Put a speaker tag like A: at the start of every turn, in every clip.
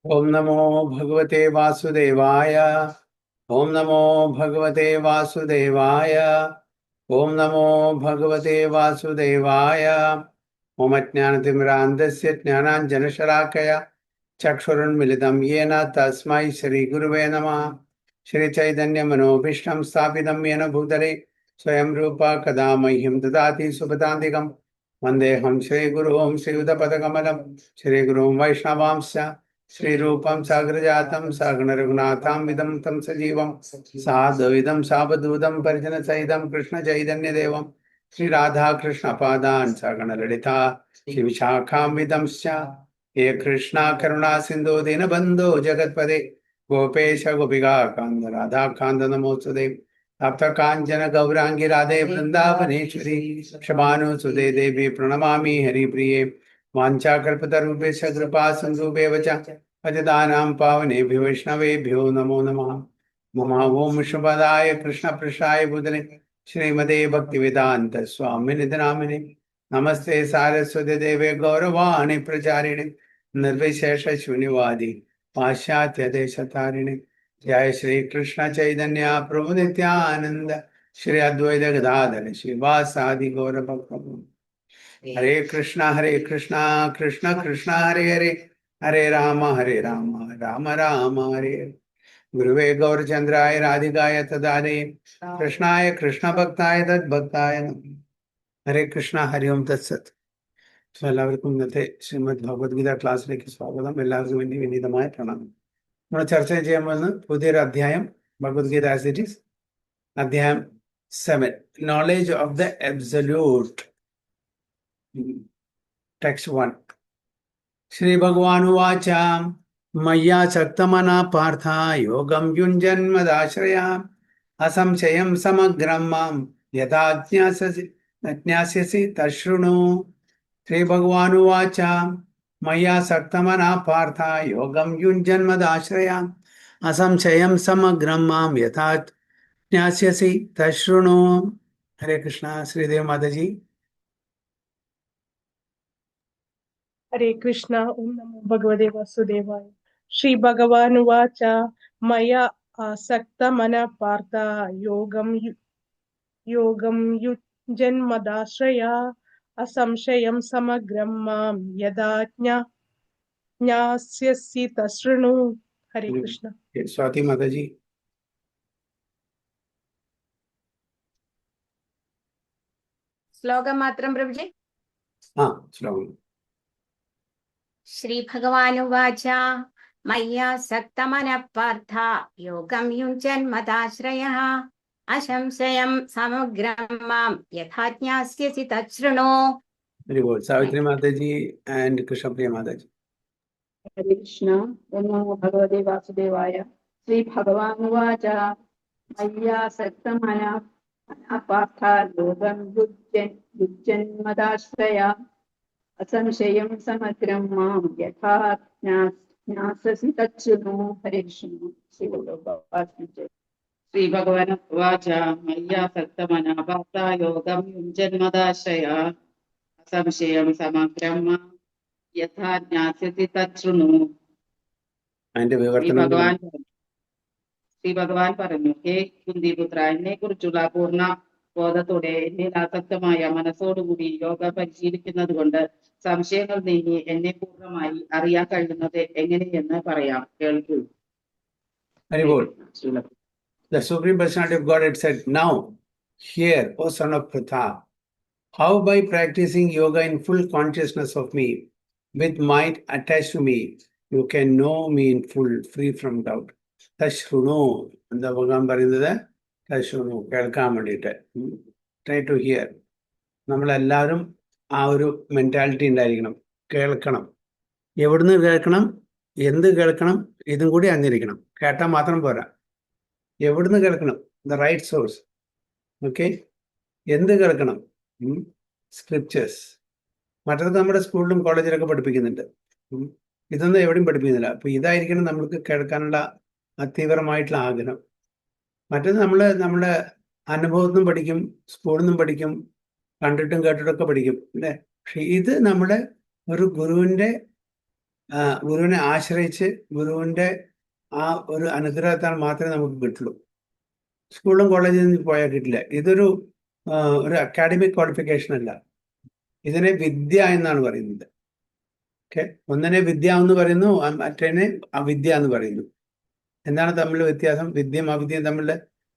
A: ओम नमो भगवते वासुदेवाय। ओम नमो भगवते वासुदेवाय। ओम नमो भगवते वासुदेवाय। ओम अज्ञानतिमिरान्धस्य ज्ञानाञ्जनशलाकया चक्षुरुन्मिलितं येन तस्मै श्रीगुरुवे नमः। श्रीचैतन्यमनोभीष्टं स्थापितं येन भूतले स्वयं रूपा कदा मह्यं ददाति सुपदान्तिकं वन्देऽहं श्रीगुरुं श्रीयुतपदकमलं श्रीगुरुं वैष्णवांश्च श्रीरूपं साग्रजातं सागणरघुनाथां विदं तं सजीवं साद्वैतं सावधूतं परिजनसहितं कृष्णचैतन्यदेवं श्रीराधाकृष्णपादान् सागणललिता श्रीविशाखां विदंश्च हे कृष्णा करुणा सिन्धु दीनबन्धो जगत्पदे गोपेश गोपिका कान्त राधा कान्त नमोस्तुते तप्त काञ्चन गौराङ्गी राधे वृन्दावनेश्वरी क्षमानुसुते देवी प्रणमामि हरिप्रिये वाञ्छाकल्पतरुभ्यश्च कृपा सिन्धुभ्येव च पतितानां पावनेभ्यो वैष्णवेभ्यो नमो नमः। मम ओं विष्णुपदाय कृष्णपृष्ठाय भूतले श्रीमते भक्तिवेदान्त स्वामिनिधि नामिने नमस्ते सारस्वती देवे गौरवाणी प्रचारिणे निर्विशेष शून्यवादी पाश्चात्य देशतारिणे जय श्री कृष्ण चैतन्य प्रभु नित्यानंद श्री अद्वैत गदाधर श्रीवासादि गौर भक्त हरे कृष्णा कृष्ण कृष्ण हरे हरे हरे राम राम राम हरे हरे। गुरुवे गौरचंद्राय राधिकाय तदारे कृष्णाय कृष्ण भक्ताय तद्भक्ताय नमः। ഹരേ കൃഷ്ണ ഹരി ഓം തത്സത്. എല്ലാവർക്കും ഇന്നത്തെ ശ്രീമദ് ഭഗവത്ഗീത ക്ലാസ്സിലേക്ക് സ്വാഗതം. എല്ലാവർക്കും വേണ്ടി വിനീതമായ പ്രണാമം. നമ്മൾ ചർച്ച ചെയ്യാൻ പോകുന്ന പുതിയൊരു അധ്യായം ഭഗവത്ഗീത ആസ് ഇറ്റ് ഈസ്, അധ്യായം 7, knowledge of the absolute. Text 1. Shri ഭഗവാൻ ഉവാച മയ്യാ സക്തമനാ പാർത്ഥ യോഗം യുഞ്ജന്മദാശ്രയാ അസംശയം സമഗ്രം മാം യഥാ ജ്ഞാസ്യസി തശൃണു. ശ്രീ ഭഗവാൻ ഉവാച മയ്യാ സക്തമനാ പാർത്ഥ യോഗം യുഞ്ജന്മദാശ്രയാ അസംശയം സമഗ്രം മാം യഥാ ജ്ഞാസ്യസി തശൃണു. ഹരേ കൃഷ്ണ. ശ്രീദേവ് മാതാജി.
B: हरे कृष्णा. ओम नमो भगवते वासुदेवाय. श्री भगवान उवाच मया आसक्तमनः पार्थ योगं युञ्जन्मदाश्रया असंशयं समग्रं मां यदा ज्ञास्यसि तशृणु. हरे कृष्ण.
A: स्वाति माताजी.
C: श्लोकं मात्रं प्रभुजी.
A: हाँ, श्लोकम्.
C: श्रीभगवानुवाच मय्या सक्तमनः पार्थ योगं युञ्जन्मदाश्रयः असंशयं समग्रं मां यथा ज्ञास्यसि तच्छृणु.
A: Very good. Savitri Mataji and Krishnapriya Mataji.
D: हरे कृष्ण. ओम नमो भगवते वासुदेवाय. श्री भगवान उवाच मय्या सक्तमनः पार्थ योगं युञ्जन्मदाश्रया असंशयं समग्रं मां यथा ज्ञास्यसि तच्छृणु. हरे कृष्ण.
E: श्री भगवान उवाच मय्या सक्तमनः पार्थ योगं युञ्जन्मदाश्रया असंशयं समग्रं मां यथा ज्ञास्यसि तच्छृणु. ശ്രീ ഭഗവാൻ പറഞ്ഞു, ഹേ കുന്തിപുത്ര, എന്നെ കുറിച്ചുള്ള പൂർണ്ണ ബോധത്തോടെ എന്നിൽ ആസക്തമായ മനസ്സോടുകൂടി യോഗ പരിശീലിക്കുന്നത് കൊണ്ട് സംശയങ്ങൾ നീങ്ങി എന്നെ പൂർണ്ണമായി അറിയാൻ കഴിയുന്നത് എങ്ങനെയെന്ന് പറയാം, കേൾക്കൂ.
A: The Supreme Personality of Godhead said, now, hear, O son of Pritha, how by practicing yoga in full consciousness of me, with might attached to me, you can know me in full, free from doubt. Tashrunu. എന്താ ഭഗവാൻ പറയുന്നത്? തശ്രുണു, കേൾക്കാൻ വേണ്ടിയിട്ട്. Try to hear. നമ്മളെല്ലാവരും ആ ഒരു mentality ഉണ്ടായിരിക്കണം. കേൾക്കണം. എവിടുന്ന് കേൾക്കണം, എന്ത് കേൾക്കണം, ഇതും കൂടി അറിഞ്ഞിരിക്കണം. കേട്ടാൽ മാത്രം പോരാ. എവിടുന്ന് കേൾക്കണം? The right source. ഓക്കെ. എന്ത് കേൾക്കണം? സ്ക്രിപ്റ്റേഴ്സ്. മറ്റത് നമ്മുടെ സ്കൂളിലും കോളേജിലൊക്കെ പഠിപ്പിക്കുന്നുണ്ട്. ഇതൊന്നും എവിടെയും പഠിപ്പിക്കുന്നില്ല. അപ്പോൾ ഇതായിരിക്കണം നമ്മൾക്ക് കേൾക്കാനുള്ള തീവ്രമായിട്ടുള്ള ആഗ്രഹം. മറ്റത് നമ്മുടെ അനുഭവത്തിൽ നിന്നും പഠിക്കും, സ്കൂളിൽ നിന്നും പഠിക്കും, കണ്ടിട്ടും കേട്ടിട്ടൊക്കെ പഠിക്കും അല്ലേ. പക്ഷെ ഇത് നമ്മുടെ ഒരു ഗുരുവിൻ്റെ ഗുരുവിനെ ആശ്രയിച്ച് ഗുരുവിന്റെ ആ ഒരു അനുഗ്രഹത്താൽ മാത്രമേ നമുക്ക് കിട്ടുള്ളൂ. സ്കൂളും കോളേജിൽ നിന്ന് പോയാൽ കിട്ടില്ല. ഇതൊരു ഒരു അക്കാഡമിക് ക്വാളിഫിക്കേഷൻ അല്ല. ഇതിനെ വിദ്യ എന്നാണ് പറയുന്നത്. ഓക്കെ, ഒന്നിനെ വിദ്യ എന്ന് പറയുന്നു, മറ്റേനെ അവിദ്യ എന്ന് പറയുന്നു. എന്താണ് തമ്മിൽ വ്യത്യാസം? വിദ്യയും അവിദ്യയും തമ്മിലുള്ള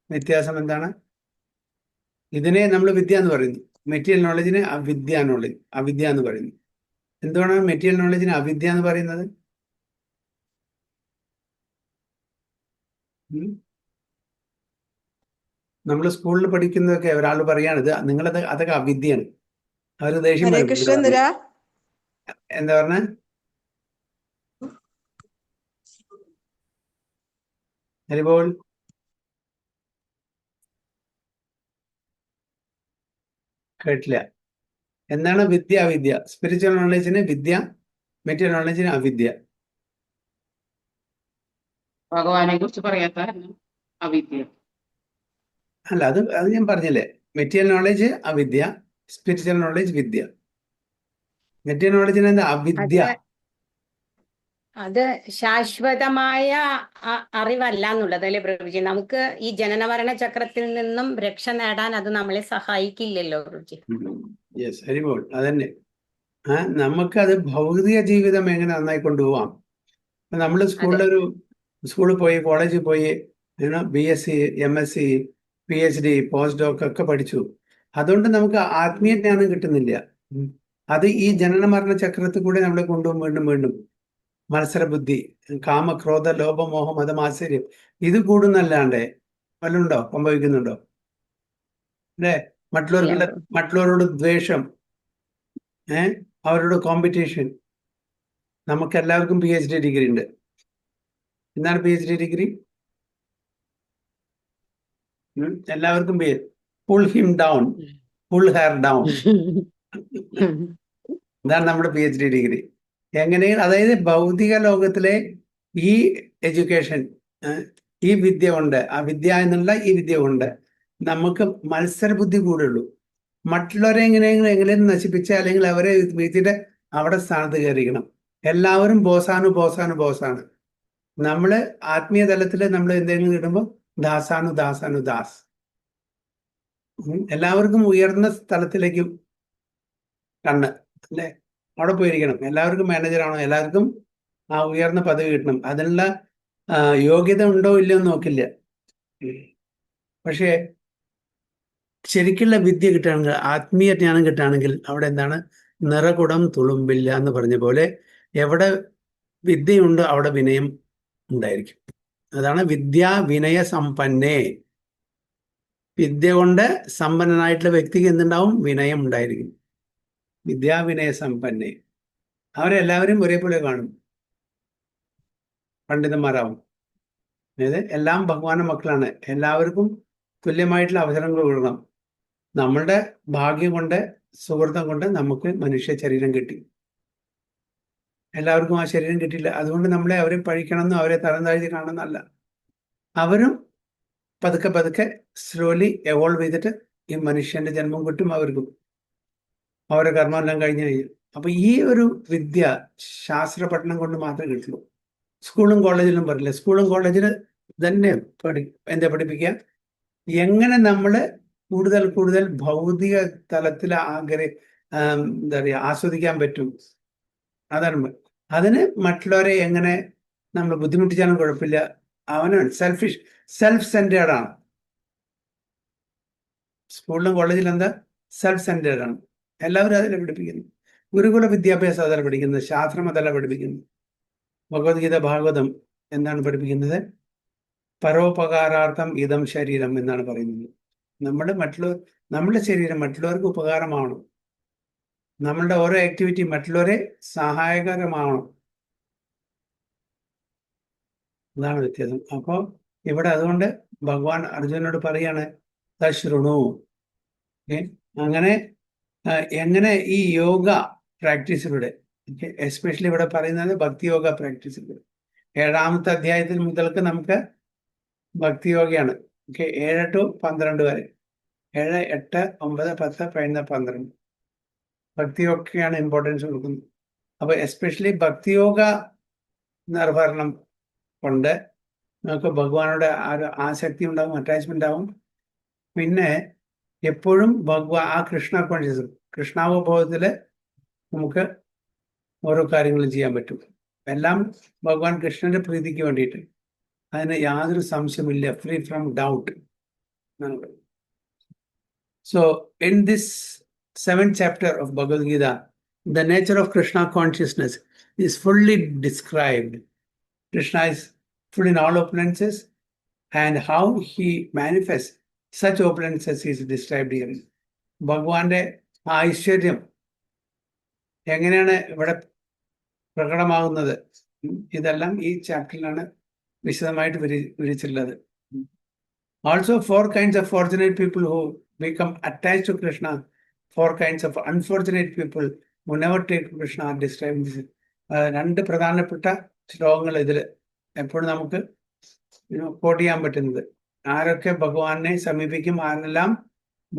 A: വ്യത്യാസം എന്താണ്? ഇതിനെ നമ്മൾ വിദ്യ എന്ന് പറയുന്നു, മെറ്റീരിയൽ നോളജിനെ അവിദ്യ എന്ന് പറയുന്നു. എന്തുകൊണ്ടാണ് മെറ്റീരിയൽ നോളജിനെ അവിദ്യ എന്ന് പറയുന്നത്? നമ്മൾ സ്കൂളിൽ പഠിക്കുന്നതൊക്കെ ഒരാൾ പറയാണ് ഇത് നിങ്ങളത് അതൊക്കെ അവിദ്യയാണ്. അവര് ദേഷ്യം
F: ഹരേ
A: വരും.
F: കൃഷ്ണൻ തരാ
A: എന്താ പറഞ്ഞ? ഹരിബോൾ. കേട്ടില്ല. എന്താണ് വിദ്യ അവിദ്യ? സ്പിരിച്വൽ നോളജിന് വിദ്യ, മെറ്റീരിയൽ നോളജിന് അവിദ്യ.
E: ഭഗവാനെ കുറിച്ച് പറയാത്ത അവിദ്യ.
A: അല്ല, അത് ഞാൻ പറഞ്ഞില്ലേ, മെറ്റീരിയൽ നോളജ് അവിദ്യ, സ്പിരിച്വൽ നോളജ് വിദ്യ. മെറ്റീരിയൽ നോളജിന് എന്താ അവിദ്യ?
C: അത് ശാശ്വതമായ അറിവല്ല എന്നുള്ളത് അല്ലെ പ്രഭുജി? നമുക്ക് ഈ ജനന മരണ ചക്രത്തിൽ നിന്നും രക്ഷ നേടാൻ അത് നമ്മളെ സഹായിക്കില്ലല്ലോ പ്രഭുജി.
A: യെസ്, ഹരിബോൾ. അതന്നെ. നമുക്കത് ഭൗതിക ജീവിതം എങ്ങനെ നന്നായി കൊണ്ടുപോവാം. നമ്മൾ സ്കൂളിൽ പോയി, കോളേജിൽ പോയി, BSc, MSc, PhD, post doc ഒക്കെ പഠിച്ചു. അതുകൊണ്ട് നമുക്ക് ആത്മീയ ജ്ഞാനം കിട്ടുന്നില്ല. അത് ഈ ജനന മരണ ചക്രത്തിൽ കൂടെ നമ്മളെ കൊണ്ടുപോകും. വീണ്ടും വീണ്ടും മത്സരബുദ്ധി, കാമ, ക്രോധ, ലോഭ, മോഹം, മതം, ആശ്ചര്യം ഇത് കൂടുന്നല്ലാണ്ട് വല്ലതുണ്ടോ? സംഭവിക്കുന്നുണ്ടോ? അല്ലേ? മറ്റുള്ളവരോട് ദ്വേഷം, അവരോട് കോമ്പറ്റീഷൻ. നമുക്ക് എല്ലാവർക്കും PhD ഡിഗ്രി ഉണ്ട്. എന്താണ് PhD ഡിഗ്രി? എല്ലാവർക്കും pull him down, pull hair down. ഇതാണ് നമ്മുടെ PhD ഡിഗ്രി. എങ്ങനെയാണ്? അതായത് ഭൗതിക ലോകത്തിലെ ഈ എഡ്യൂക്കേഷൻ, ഈ വിദ്യ കൊണ്ട്, ആ വിദ്യ എന്നുള്ള ഈ വിദ്യ കൊണ്ട് നമുക്ക് മത്സരബുദ്ധി കൂടുള്ളൂ. മറ്റുള്ളവരെ എങ്ങനെയും നശിപ്പിച്ച് അല്ലെങ്കിൽ അവരെ വീഴ്ത്തിയിട്ട് അവിടെ സ്ഥാനത്ത് കയറിക്കണം. എല്ലാവരും ബോസാണ്. നമ്മള് ആത്മീയ തലത്തിൽ നമ്മൾ എന്തെങ്കിലും കിട്ടുമ്പോൾ ദാസ്. എല്ലാവർക്കും ഉയർന്ന സ്ഥലത്തിലേക്ക് കണ്ണ്, അല്ലേ? അവിടെ പോയിരിക്കണം. എല്ലാവർക്കും മാനേജറാണോ, എല്ലാവർക്കും ആ ഉയർന്ന പദവി കിട്ടണം. അതിനുള്ള യോഗ്യത ഉണ്ടോ ഇല്ലയോ എന്ന് നോക്കില്ല. പക്ഷേ ശരിക്കുള്ള വിദ്യ കിട്ടുകയാണെങ്കിൽ, ആത്മീയ ജ്ഞാനം കിട്ടുകയാണെങ്കിൽ അവിടെ എന്താണ്? നിറകുടം തുളുമ്പില്ല എന്ന് പറഞ്ഞ പോലെ എവിടെ വിദ്യയുണ്ടോ അവിടെ വിനയം ഉണ്ടായിരിക്കും. അതാണ് വിദ്യാ വിനയ സമ്പന്നേ. വിദ്യ കൊണ്ട് സമ്പന്നനായിട്ടുള്ള വ്യക്തിക്ക് എന്തുണ്ടാവും? വിനയം ഉണ്ടായിരിക്കും. വിദ്യാവിനയ സമ്പന്നേ. അവരെല്ലാവരും ഒരേപോലെ കാണും, പണ്ഡിതന്മാരാവും. അതായത് എല്ലാം ഭഗവാന്റെ മക്കളാണ്. എല്ലാവർക്കും തുല്യമായിട്ടുള്ള അവസരങ്ങൾ കൊടുക്കണം. നമ്മളുടെ ഭാഗ്യം കൊണ്ട്, സുഹൃത്തം കൊണ്ട് നമുക്ക് മനുഷ്യ ശരീരം കിട്ടി. എല്ലാവർക്കും ആ ശരീരം കിട്ടിയില്ല. അതുകൊണ്ട് നമ്മളെ അവരെ പഴിക്കണമെന്നോ അവരെ തരം താഴ്ത്തി കാണണമെന്നല്ല. അവരും പതുക്കെ സ്ലോലി എവോൾവ് ചെയ്തിട്ട് ഈ മനുഷ്യന്റെ ജന്മം കിട്ടും. അവർക്കും അവരുടെ കർമ്മമെല്ലാം കഴിഞ്ഞു. അപ്പൊ ഈ ഒരു വിദ്യ ശാസ്ത്ര പഠനം കൊണ്ട് മാത്രമേ കിട്ടുള്ളൂ. സ്കൂളും കോളേജിലും പറയില്ല. സ്കൂളും കോളേജിൽ തന്നെ എന്താ പഠിപ്പിക്കുക? എങ്ങനെ നമ്മള് കൂടുതൽ ഭൗതിക തലത്തിൽ എന്താ പറയുക, ആസ്വദിക്കാൻ പറ്റും. അതാണ്. അതിന് മറ്റുള്ളവരെ എങ്ങനെ നമ്മൾ ബുദ്ധിമുട്ടിച്ചാലും കുഴപ്പമില്ല. അവനാണ് സെൽഫ് സെന്റേർഡ് ആണ്. സ്കൂളിലും കോളേജിലും എന്താ? സെൽഫ് സെന്റേർഡ് ആണ്. എല്ലാവരും അതിനെ പഠിപ്പിക്കുന്നു. ഗുരുകുല വിദ്യാഭ്യാസം അതല്ല പഠിക്കുന്നത്, ശാസ്ത്രം അതല്ല പഠിപ്പിക്കുന്നത്. ഭഗവത്ഗീത, ഭാഗവതം എന്താണ് പഠിപ്പിക്കുന്നത്? പരോപകാരാർത്ഥം ഇതം ശരീരം എന്നാണ് പറയുന്നത്. നമ്മുടെ ശരീരം മറ്റുള്ളവർക്ക് ഉപകാരമാവണം. നമ്മളുടെ ഓരോ ആക്ടിവിറ്റി മറ്റുള്ളവരെ സഹായകരമാവണം. അതാണ് വ്യത്യാസം. അപ്പോൾ ഇവിടെ അതുകൊണ്ട് ഭഗവാൻ അർജുനോട് പറയാണ് തശ്രുണു. അങ്ങനെ എങ്ങനെ ഈ യോഗ പ്രാക്ടീസിലൂടെ, എസ്പെഷ്യലി ഇവിടെ പറയുന്നത് ഭക്തിയോഗ പ്രാക്ടീസിലൂടെ, 7ാമത്തെ അധ്യായത്തിൽ മുതൽക്ക് നമുക്ക് ഭക്തിയോഗയാണ്. 7 to 12 വരെ, 7, 8, 9, 10, 11, 12 ഭക്തിയൊക്കെയാണ് ഇമ്പോർട്ടൻസ് കൊടുക്കുന്നത്. അപ്പൊ എസ്പെഷ്യലി ഭക്തിയോഗ നിർവഹണം കൊണ്ട് നമുക്ക് ഭഗവാനോട് ആ ഒരു ആസക്തി ഉണ്ടാവും, അറ്റാച്ച്മെന്റ് ആവും. പിന്നെ എപ്പോഴും ആ കൃഷ്ണ കോൺഷ്യസ്, കൃഷ്ണാവബോധത്തില് നമുക്ക് ഓരോ കാര്യങ്ങളും ചെയ്യാൻ പറ്റും. എല്ലാം ഭഗവാൻ കൃഷ്ണന്റെ പ്രീതിക്ക് വേണ്ടിയിട്ട്. അതിന് യാതൊരു സംശയമില്ല, free from doubt. So in this 7th chapter of Bhagavad Gita, the nature of Krishna consciousness is fully described. Krishna is full in all opulences, and how he manifests such opulences is described here. ഭഗവാന്റെ ആ ഐശ്വര്യം എങ്ങനെയാണ് ഇവിടെ പ്രകടമാകുന്നത്, ഇതെല്ലാം ഈ ചാപ്റ്ററിലാണ് വിശദമായിട്ട് വിവരിച്ചിട്ടുള്ളത്. Also, 4 kinds of fortunate people who become attached to Krishna, 4 kinds of unfortunate people who never take Krishna are described. 2 പ്രധാനപ്പെട്ട ശ്ലോകങ്ങൾ ഇതിൽ എപ്പോഴും നമുക്ക് കോട്ട് ചെയ്യാൻ പറ്റുന്നത്. ആരൊക്കെ ഭഗവാനെ സമീപിക്കും, ആരെല്ലാം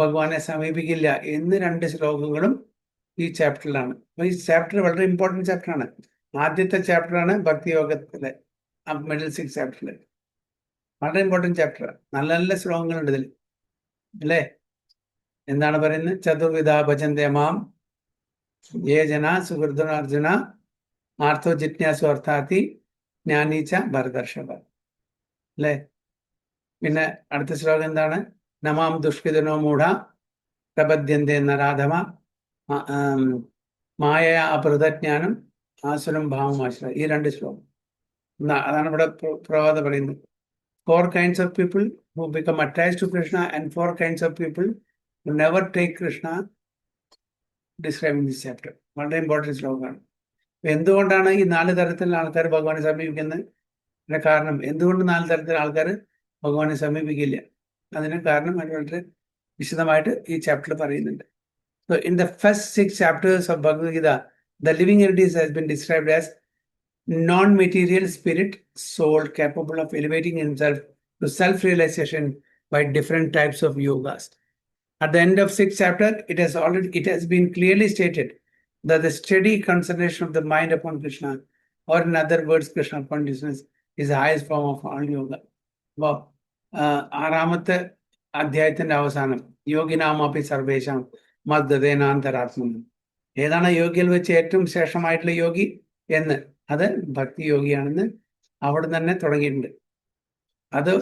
A: ഭഗവാനെ സമീപിക്കില്ല എന്ന് 2 ശ്ലോകങ്ങളും ഈ ചാപ്റ്ററിലാണ്. അപ്പൊ ഈ ചാപ്റ്റർ വളരെ ഇമ്പോർട്ടൻറ്റ് ചാപ്റ്ററാണ്. ആദ്യത്തെ ചാപ്റ്ററാണ് ഭക്തിയോഗത്തിലെ, മിഡിൽ 6 ചാപ്റ്ററിൽ വളരെ ഇമ്പോർട്ടൻറ്റ് ചാപ്റ്റർ. നല്ല നല്ല ശ്ലോകങ്ങളുണ്ട് ഇതിൽ അല്ലേ. എന്താണ് പറയുന്നത്? ചതുർവിധ ഭജന്തേ മാം യേ ജന സുഹൃദ അർജുന ആർത്തോ ജിജ്ഞാസു അർത്ഥാർത്ഥി ജ്ഞാനീച്ച ഭരതർഷഭ അല്ലേ. പിന്നെ അടുത്ത ശ്ലോകം എന്താണ്? നമാം ദുഷ്കൃതനോ മൂഢ പ്രപദ്യന്തേ നരാധമ മായ അപൃതജ്ഞാനം ആസുരം ഭാവം ആശ്രയ. ഈ 2 ശ്ലോകം അതാണ് ഇവിടെ പ്രവാദ പറയുന്നത്. 4 kinds of people who become attached to Krishna and 4 kinds of people who never take Krishna described in this chapter. വളരെ ഇമ്പോർട്ടൻറ്റ് ശ്ലോകമാണ്. എന്തുകൊണ്ടാണ് ഈ 4 തരത്തിലുള്ള ആൾക്കാർ ഭഗവാനെ സമീപിക്കുന്നത്? അതിന്റെ കാരണം എന്തുകൊണ്ട് 4 തരത്തിലുള്ള ആൾക്കാർ ഭഗവാനെ സമീപിക്കില്ല? അതിന് കാരണം വളരെ വിശദമായിട്ട് ഈ ചാപ്റ്ററിൽ പറയുന്നുണ്ട്. So in the first 6 chapters of Bhagavad Gita, the living entities has been described as non-material spirit soul capable of elevating himself to self-realization by different types of yogas. At the end of 6th chapter, it has been clearly stated that the steady concentration of the mind upon Krishna, or in other words, Krishna consciousness, is the highest form of all yoga. Wow. ആറാമത്തെ അധ്യായത്തിന്റെ അവസാനം യോഗിനാമപി സർവേശാം മദ്ദതേനാന്തരാത്മ. ഏതാണ് യോഗിയിൽ വെച്ച് ഏറ്റവും ശ്രേഷ്ഠമായിട്ടുള്ള യോഗി എന്ന്? അത് ഭക്തി യോഗിയാണെന്ന് അവിടെ തന്നെ തുടങ്ങിയിട്ടുണ്ട്. അത്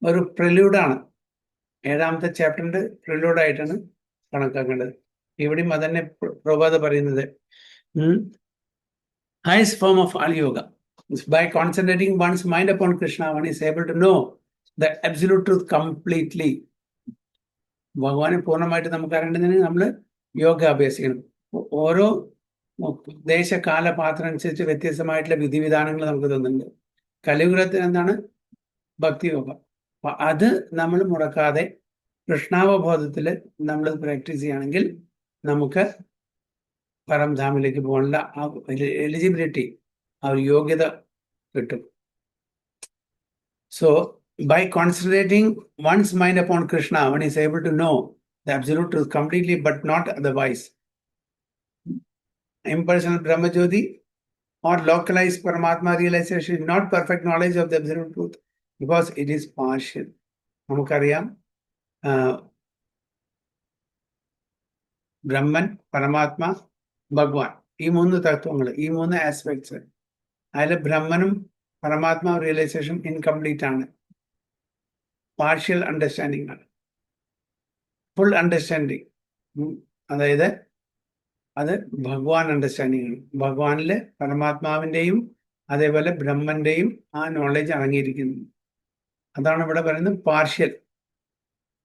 A: ഒരു പ്രിലൂഡാണ്. 7ാമത്തെ ചാപ്റ്ററിന്റെ പ്രിലൂഡായിട്ടാണ് കണക്കാക്കേണ്ടത്. ഇവിടെയും അതന്നെ പ്രഭാത പറയുന്നത്. Highest form of all yoga is by concentrating one's mind upon Krishna, one is able to know the absolute truth completely. ഭഗവാനെ പൂർണ്ണമായിട്ട് നമുക്ക് അറിയേണ്ടതിന് നമ്മൾ യോഗ അഭ്യസിക്കണം. ഓരോ ദേശകാല പാത്രം അനുസരിച്ച് വ്യത്യസ്തമായിട്ടുള്ള വിധിവിധാനങ്ങൾ നമുക്ക് തന്നിട്ടുണ്ട്. കലിയുഗത്തിന് എന്താണ്? ഭക്തിയോഗം. അപ്പൊ അത് നമ്മൾ മുടക്കാതെ കൃഷ്ണാവബോധത്തിൽ നമ്മൾ പ്രാക്ടീസ് ചെയ്യുകയാണെങ്കിൽ നമുക്ക് പരംധാമിലേക്ക് പോകാനുള്ള ആ എലിജിബിലിറ്റി, ആ ഒരു യോഗ്യത കിട്ടും. So by concentrating one's mind upon Krishna, one is able to know the absolute truth completely, but not otherwise. Impersonal Brahmajyoti or localized Paramatma realization is not perfect knowledge of the absolute truth because it is partial. നമുക്കറിയാം, ബ്രഹ്മൻ, പരമാത്മ, ഭഗവാൻ, ഈ 3 തത്വങ്ങൾ, ഈ 3 aspects, അതിൽ ബ്രഹ്മനും പരമാത്മാ realisation incomplete ആണ്. Partial understanding ആണ്. ഫുൾ അണ്ടർസ്റ്റാൻഡിങ് അതായത് അത് ഭഗവാൻ അണ്ടർസ്റ്റാൻഡിങ് ആണ്. ഭഗവാനില് പരമാത്മാവിൻ്റെയും അതേപോലെ ബ്രഹ്മന്റെയും ആ നോളജ് അടങ്ങിയിരിക്കുന്നു. അതാണ് ഇവിടെ പറയുന്നത് പാർഷ്യൽ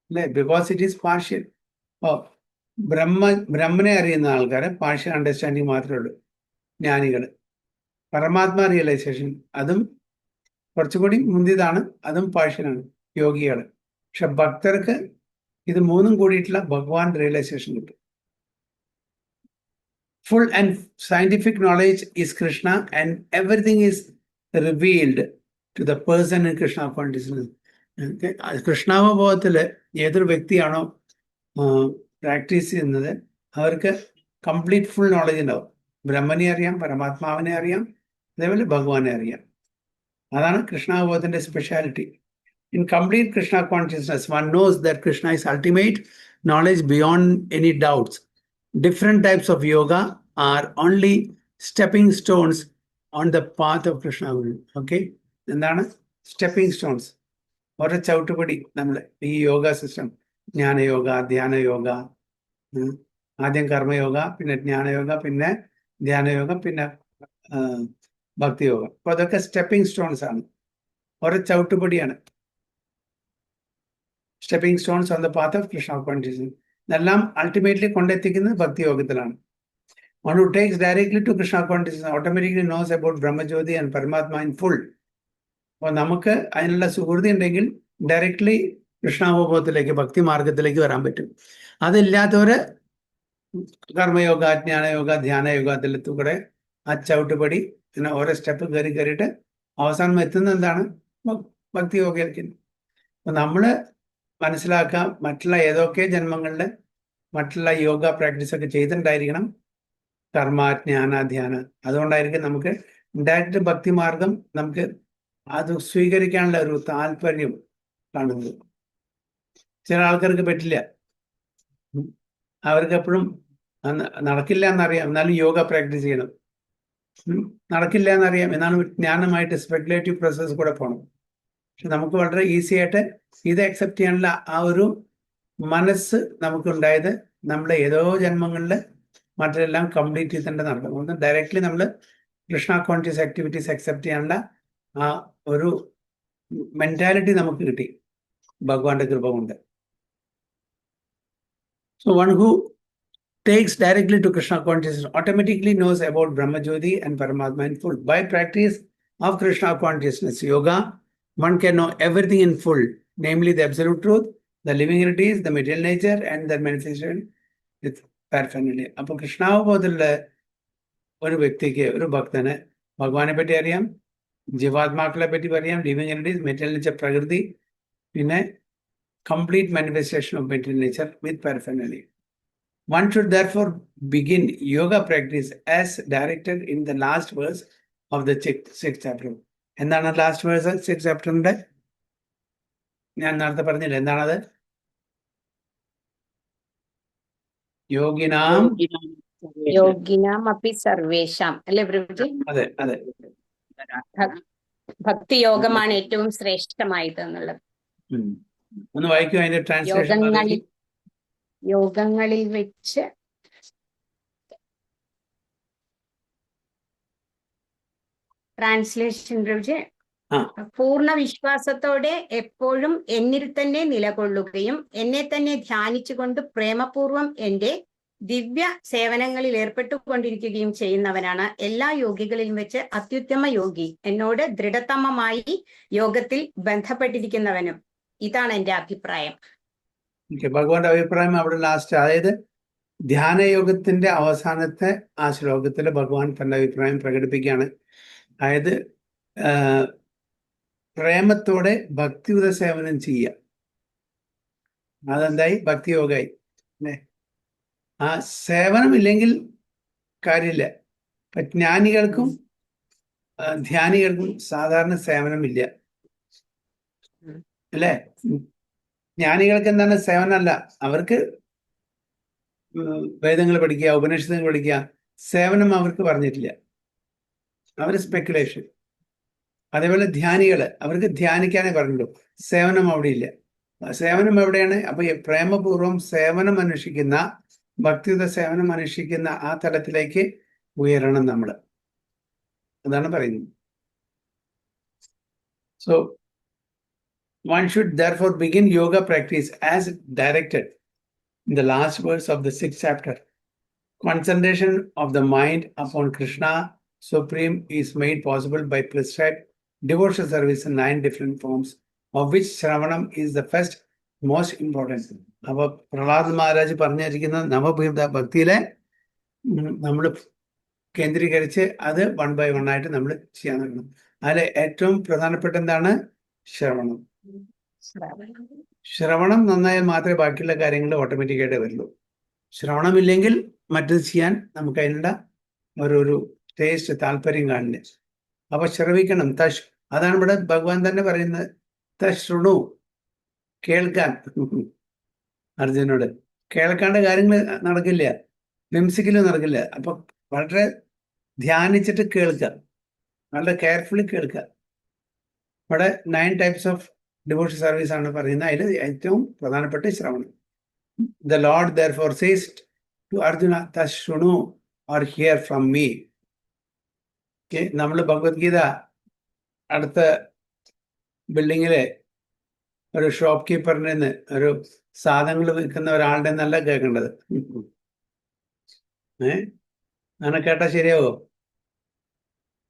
A: അല്ലേ, ബിക്കോസ് ഇറ്റ് ഈസ് പാർഷ്യൽ. ഓ ബ്രഹ്മനെ അറിയുന്ന ആൾക്കാർ പാർഷ്യൽ അണ്ടർസ്റ്റാൻഡിങ് മാത്രമേ ഉള്ളൂ. ജ്ഞാനികൾ പരമാത്മാ റിയലൈസേഷൻ അതും കുറച്ചുകൂടി മുന്തിയതാണ്, അതും പാർഷ്യലാണ്, യോഗികൾ. പക്ഷെ ഭക്തർക്ക് ഇത് 3 കൂടിയിട്ടുള്ള ഭഗവാൻ റിയലൈസേഷൻ കിട്ടും. Full and scientific knowledge is Krishna and everything is revealed to the person in Krishna consciousness. കൃഷ്ണാവബോധത്തിൽ ഏതൊരു വ്യക്തിയാണോ പ്രാക്ടീസ് ചെയ്യുന്നത് അവർക്ക് കംപ്ലീറ്റ് ഫുൾ നോളജ് ഉണ്ടാവും. ബ്രഹ്മനെ അറിയാം, പരമാത്മാവിനെ അറിയാം, അതേപോലെ ഭഗവാനെ അറിയാം. അതാണ് കൃഷ്ണാവബോധത്തിന്റെ speciality. In complete Krishna consciousness, one knows that Krishna is ultimate knowledge beyond any doubts. Different types of yoga are only stepping stones on the path of Krishna. Okay? എന്താണ് stepping stones? ഓരോ ചവിട്ടുപടി നമ്മൾ ഈ yoga system, jnanayoga, ധ്യാനയോഗ, ആദ്യം കർമ്മയോഗ, പിന്നെ ജ്ഞാനയോഗ, പിന്നെ ധ്യാനയോഗ, പിന്നെ ഭക്തിയോഗ. അപ്പൊ അതൊക്കെ സ്റ്റെപ്പിംഗ് സ്റ്റോൺസ് ആണ്, ഓരോ ചവിട്ടുപടിയാണ്. Stepping stones on the path of Krishna consciousness. ഇതെല്ലാം അൾട്ടിമേറ്റ്ലി കൊണ്ടെത്തിക്കുന്നത് ഭക്തിയോഗത്തിലാണ്. One who takes directly to Krishna consciousness automatically knows about Brahmajyoti and Paramatma in full. അപ്പോൾ നമുക്ക് അതിനുള്ള സുഹൃതി ഉണ്ടെങ്കിൽ ഡയറക്ട്ലി കൃഷ്ണാവബോധത്തിലേക്ക്, ഭക്തി മാർഗത്തിലേക്ക് വരാൻ പറ്റും. അതില്ലാത്തവര് കർമ്മയോഗ, ജ്ഞാനയോഗ, ധ്യാനയോഗ അതിലൂടെ ആ ചവിട്ടുപടി പിന്നെ ഓരോ സ്റ്റെപ്പ് കയറിയിട്ട് അവസാനം എത്തുന്നത് എന്താണ്? ഭക്തിയോഗയിലേക്ക്. അപ്പൊ നമ്മള് മനസ്സിലാക്കാം, മറ്റുള്ള ഏതൊക്കെ ജന്മങ്ങളിൽ മറ്റുള്ള യോഗ പ്രാക്ടീസ് ഒക്കെ ചെയ്തിട്ടുണ്ടായിരിക്കണം, കർമ്മ, ജ്ഞാന, ധ്യാന. അതുകൊണ്ടായിരിക്കും നമുക്ക് ഡയറക്റ്റ് ഭക്തി മാർഗം നമുക്ക് അത് സ്വീകരിക്കാനുള്ള ഒരു താല്പര്യം കാണുന്നത്. ചില ആൾക്കാർക്ക് പറ്റില്ല, അവർക്ക് എപ്പോഴും നടക്കില്ല എന്നറിയാം, എന്നാലും യോഗ പ്രാക്ടീസ് ചെയ്യണം. നടക്കില്ല എന്നറിയാം, എന്നാലും ജ്ഞാനമായിട്ട് സ്പെക്കുലേറ്റീവ് പ്രോസസ് കൂടെ പോകണം. പക്ഷെ നമുക്ക് വളരെ ഈസി ആയിട്ട് ഇത് അക്സെപ്റ്റ് ചെയ്യാനുള്ള ആ ഒരു മനസ്സ് നമുക്കുണ്ടായത് നമ്മുടെ ഏതോ ജന്മങ്ങളിൽ മറ്റെല്ലാം കംപ്ലീറ്റ് ചെയ്തിട്ട് നടക്കും. ഒന്ന് ഡയറക്റ്റ്ലി നമ്മൾ കൃഷ്ണ കോൺഷ്യസ് ആക്ടിവിറ്റീസ് അക്സെപ്റ്റ് ചെയ്യാനുള്ള ആ ഒരു മെന്റാലിറ്റി നമുക്ക് കിട്ടി ഭഗവാന്റെ കൃപ കൊണ്ട്. So one who takes directly to Krishna consciousness automatically knows about Brahmajyoti and Paramatma in full. By practice of Krishna consciousness yoga, one can know everything in full, namely the absolute truth, the living entities, the material nature, and their manifestation with paraphernalia. അപ്പോൾ കൃഷ്ണാവബോധമുള്ള ഒരു വ്യക്തിക്ക്, ഒരു ഭക്തന് ഭഗവാനെ പറ്റി അറിയാം, ജീവാത്മാക്കളെ പറ്റി അറിയാം, ലിവിങ് എൻറ്റിറ്റീസ്, മെറ്റീരിയൽ നേച്ചർ, പ്രകൃതി, പിന്നെ complete manifestation of material nature with paraphernalia. One should therefore begin yoga practice as directed in the last verse of the sixth chapter. എന്താണ് ലാസ്റ്റ് വേഴ്സ് 6th ചാപ്റ്ററിന്റെ? ഞാൻ നേരത്തെ പറഞ്ഞില്ല, എന്താണത്? യോഗിനാം
C: യോഗിനാമപി സർവേഷാം അല്ലേ പ്രഭുജി?
A: അതെ അതെ,
C: ഭക്തിയോഗമാണ് ഏറ്റവും ശ്രേഷ്ഠമായത് എന്നുള്ളത്.
A: ഒന്ന് വായിക്കൂ അതിന്റെ ട്രാൻസ്ലേഷൻ.
C: യോഗങ്ങളിൽ വെച്ച് ട്രാൻസ്ലേഷൻ പ്രഭുജി. പൂർണ്ണ വിശ്വാസത്തോടെ എപ്പോഴും എന്നിൽ തന്നെ നിലകൊള്ളുകയും എന്നെ തന്നെ ധ്യാനിച്ചുകൊണ്ട് പ്രേമപൂർവം എന്റെ ദിവ്യ സേവനങ്ങളിൽ ഏർപ്പെട്ടുകൊണ്ടിരിക്കുകയും ചെയ്യുന്നവനാണ് എല്ലാ യോഗികളിലും വെച്ച് അത്യുത്തമ യോഗി, എന്നോട് ദൃഢതമമായി യോഗത്തിൽ ബന്ധപ്പെട്ടിരിക്കുന്നവനും. ഇതാണ് എന്റെ അഭിപ്രായം.
A: ഭഗവാന്റെ അഭിപ്രായം അവിടെ ലാസ്റ്റ്, അതായത് ധ്യാനയോഗത്തിന്റെ അവസാനത്തെ ആ ശ്ലോകത്തിൽ ഭഗവാൻ തന്റെ അഭിപ്രായം പ്രകടിപ്പിക്കുകയാണ്. അതായത് പ്രേമത്തോടെ ഭക്തിയുത സേവനം ചെയ്യുക, അതെന്തായി? ഭക്തിയോഗായി. ആ സേവനമില്ലെങ്കിൽ കാര്യമില്ല. ഇപ്പൊ ജ്ഞാനികൾക്കും ധ്യാനികൾക്കും സാധാരണ സേവനമില്ല അല്ലേ? ജ്ഞാനികൾക്ക് എന്താണ് സേവനമല്ല, അവർക്ക് വേദങ്ങൾ പഠിക്കുക, ഉപനിഷത്തുകൾ പഠിക്കുക, സേവനം അവർക്ക് പറഞ്ഞിട്ടില്ല, അവർ സ്പെക്കുലേഷൻ. അതേപോലെ ധ്യാനികള്, അവർക്ക് ധ്യാനിക്കാനേ പറഞ്ഞുള്ളൂ, സേവനം അവിടെ ഇല്ല. സേവനം എവിടെയാണ്? അപ്പൊ പ്രേമപൂർവം സേവനം അന്വേഷിക്കുന്ന, ഭക്തിയുത സേവനം അന്വേഷിക്കുന്ന ആ തലത്തിലേക്ക് ഉയരണം നമ്മൾ. അതാണ് പറയുന്നത്. So one should therefore begin yoga practice as directed in the last verse of the 6th chapter. Concentration of the mind upon Krishna Supreme is made possible by prescribed devotional service in 9 different forms, of which Shravanam is the first most important. അപ്പൊ പ്രഹ്ലാദ് മഹാരാജ് പറഞ്ഞിരിക്കുന്ന നവഭീത ഭക്തിയിലെ നമ്മൾ കേന്ദ്രീകരിച്ച് അത് 1 by 1 ആയിട്ട് നമ്മൾ ചെയ്യാൻ തുടങ്ങണം. അതിൽ ഏറ്റവും പ്രധാനപ്പെട്ട എന്താണ്? ശ്രവണം. ശ്രവണം നന്നായാൽ മാത്രമേ ബാക്കിയുള്ള കാര്യങ്ങൾ ഓട്ടോമാറ്റിക്കായിട്ട് വരുള്ളൂ. ശ്രവണമില്ലെങ്കിൽ മറ്റത് ചെയ്യാൻ നമുക്ക് അതിനുള്ള ഒരു ടേസ്റ്റ് താല്പര്യം കാണില്ല. അപ്പൊ ശ്രവിക്കണം. അതാണ് ഇവിടെ ഭഗവാൻ തന്നെ പറയുന്നത്, തശ്രുണു, കേൾക്കാൻ. അർജുനോട് കേൾക്കാണ്ട് കാര്യങ്ങൾ നടക്കില്ല, വിംസിക്കലും നടക്കില്ല. അപ്പൊ വളരെ ധ്യാനിച്ചിട്ട് കേൾക്കുക, വളരെ കെയർഫുള്ളി കേൾക്കുക. ഇവിടെ 9 types ഓഫ് ഡിവോഷൻ സർവീസ് ആണ് പറയുന്നത്. അതിൽ ഏറ്റവും പ്രധാനപ്പെട്ട ശ്രവണം. The Lord therefore says to Arjuna, തശ്രുണു or hear from me. നമ്മൾ ഭഗവത്ഗീത അടുത്ത ബിൽഡിങ്ങിലെ ഒരു ഷോപ്പ് കീപ്പറിൻ്റെ നിന്ന്, ഒരു സാധനങ്ങൾ വിൽക്കുന്ന ഒരാളുടെ നല്ല കേൾക്കേണ്ടത്. അങ്ങനെ കേട്ടാൽ ശരിയാവോ?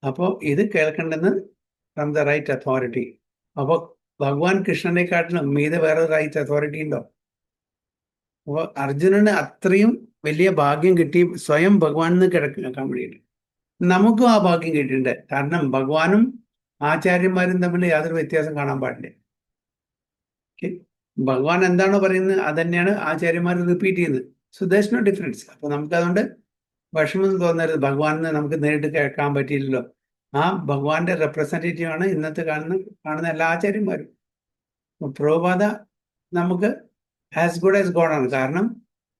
A: അപ്പോൾ ഇത് കേൾക്കേണ്ടെന്ന് ഫ്രം ദ റൈറ്റ് അതോറിറ്റി. അപ്പോൾ ഭഗവാൻ കൃഷ്ണനെക്കാട്ടിലും മീതെ വേറെ റൈറ്റ് അതോറിറ്റി ഉണ്ടോ? അപ്പോൾ അർജുനന് അത്രയും വലിയ ഭാഗ്യം കിട്ടി, സ്വയം ഭഗവാനിന്ന് കേൾക്കാൻ വേണ്ടിയിട്ട്. നമുക്കും ആ ഭാഗ്യം കിട്ടിയിട്ടുണ്ട്. കാരണം ഭഗവാനും ആചാര്യന്മാരും തമ്മിൽ യാതൊരു വ്യത്യാസം കാണാൻ പാടില്ല. ഭഗവാൻ എന്താണോ പറയുന്നത് അത് തന്നെയാണ് ആചാര്യന്മാർ റിപ്പീറ്റ് ചെയ്യുന്നത്. So there's no difference. അപ്പൊ നമുക്ക് അതുകൊണ്ട് വിഷമം തോന്നരുത്. ഭഗവാനെ നമുക്ക് നേരിട്ട് കേൾക്കാൻ പറ്റിയില്ലല്ലോ. ആ ഭഗവാന്റെ റെപ്രസെൻറ്റേറ്റീവ് ആണ് ഇന്നത്തെ കാണുന്ന എല്ലാ ആചാര്യന്മാരും. പ്രഭുപാദ നമുക്ക് ആസ് ഗുഡ് ആസ് ഗോഡ് ആണ്. കാരണം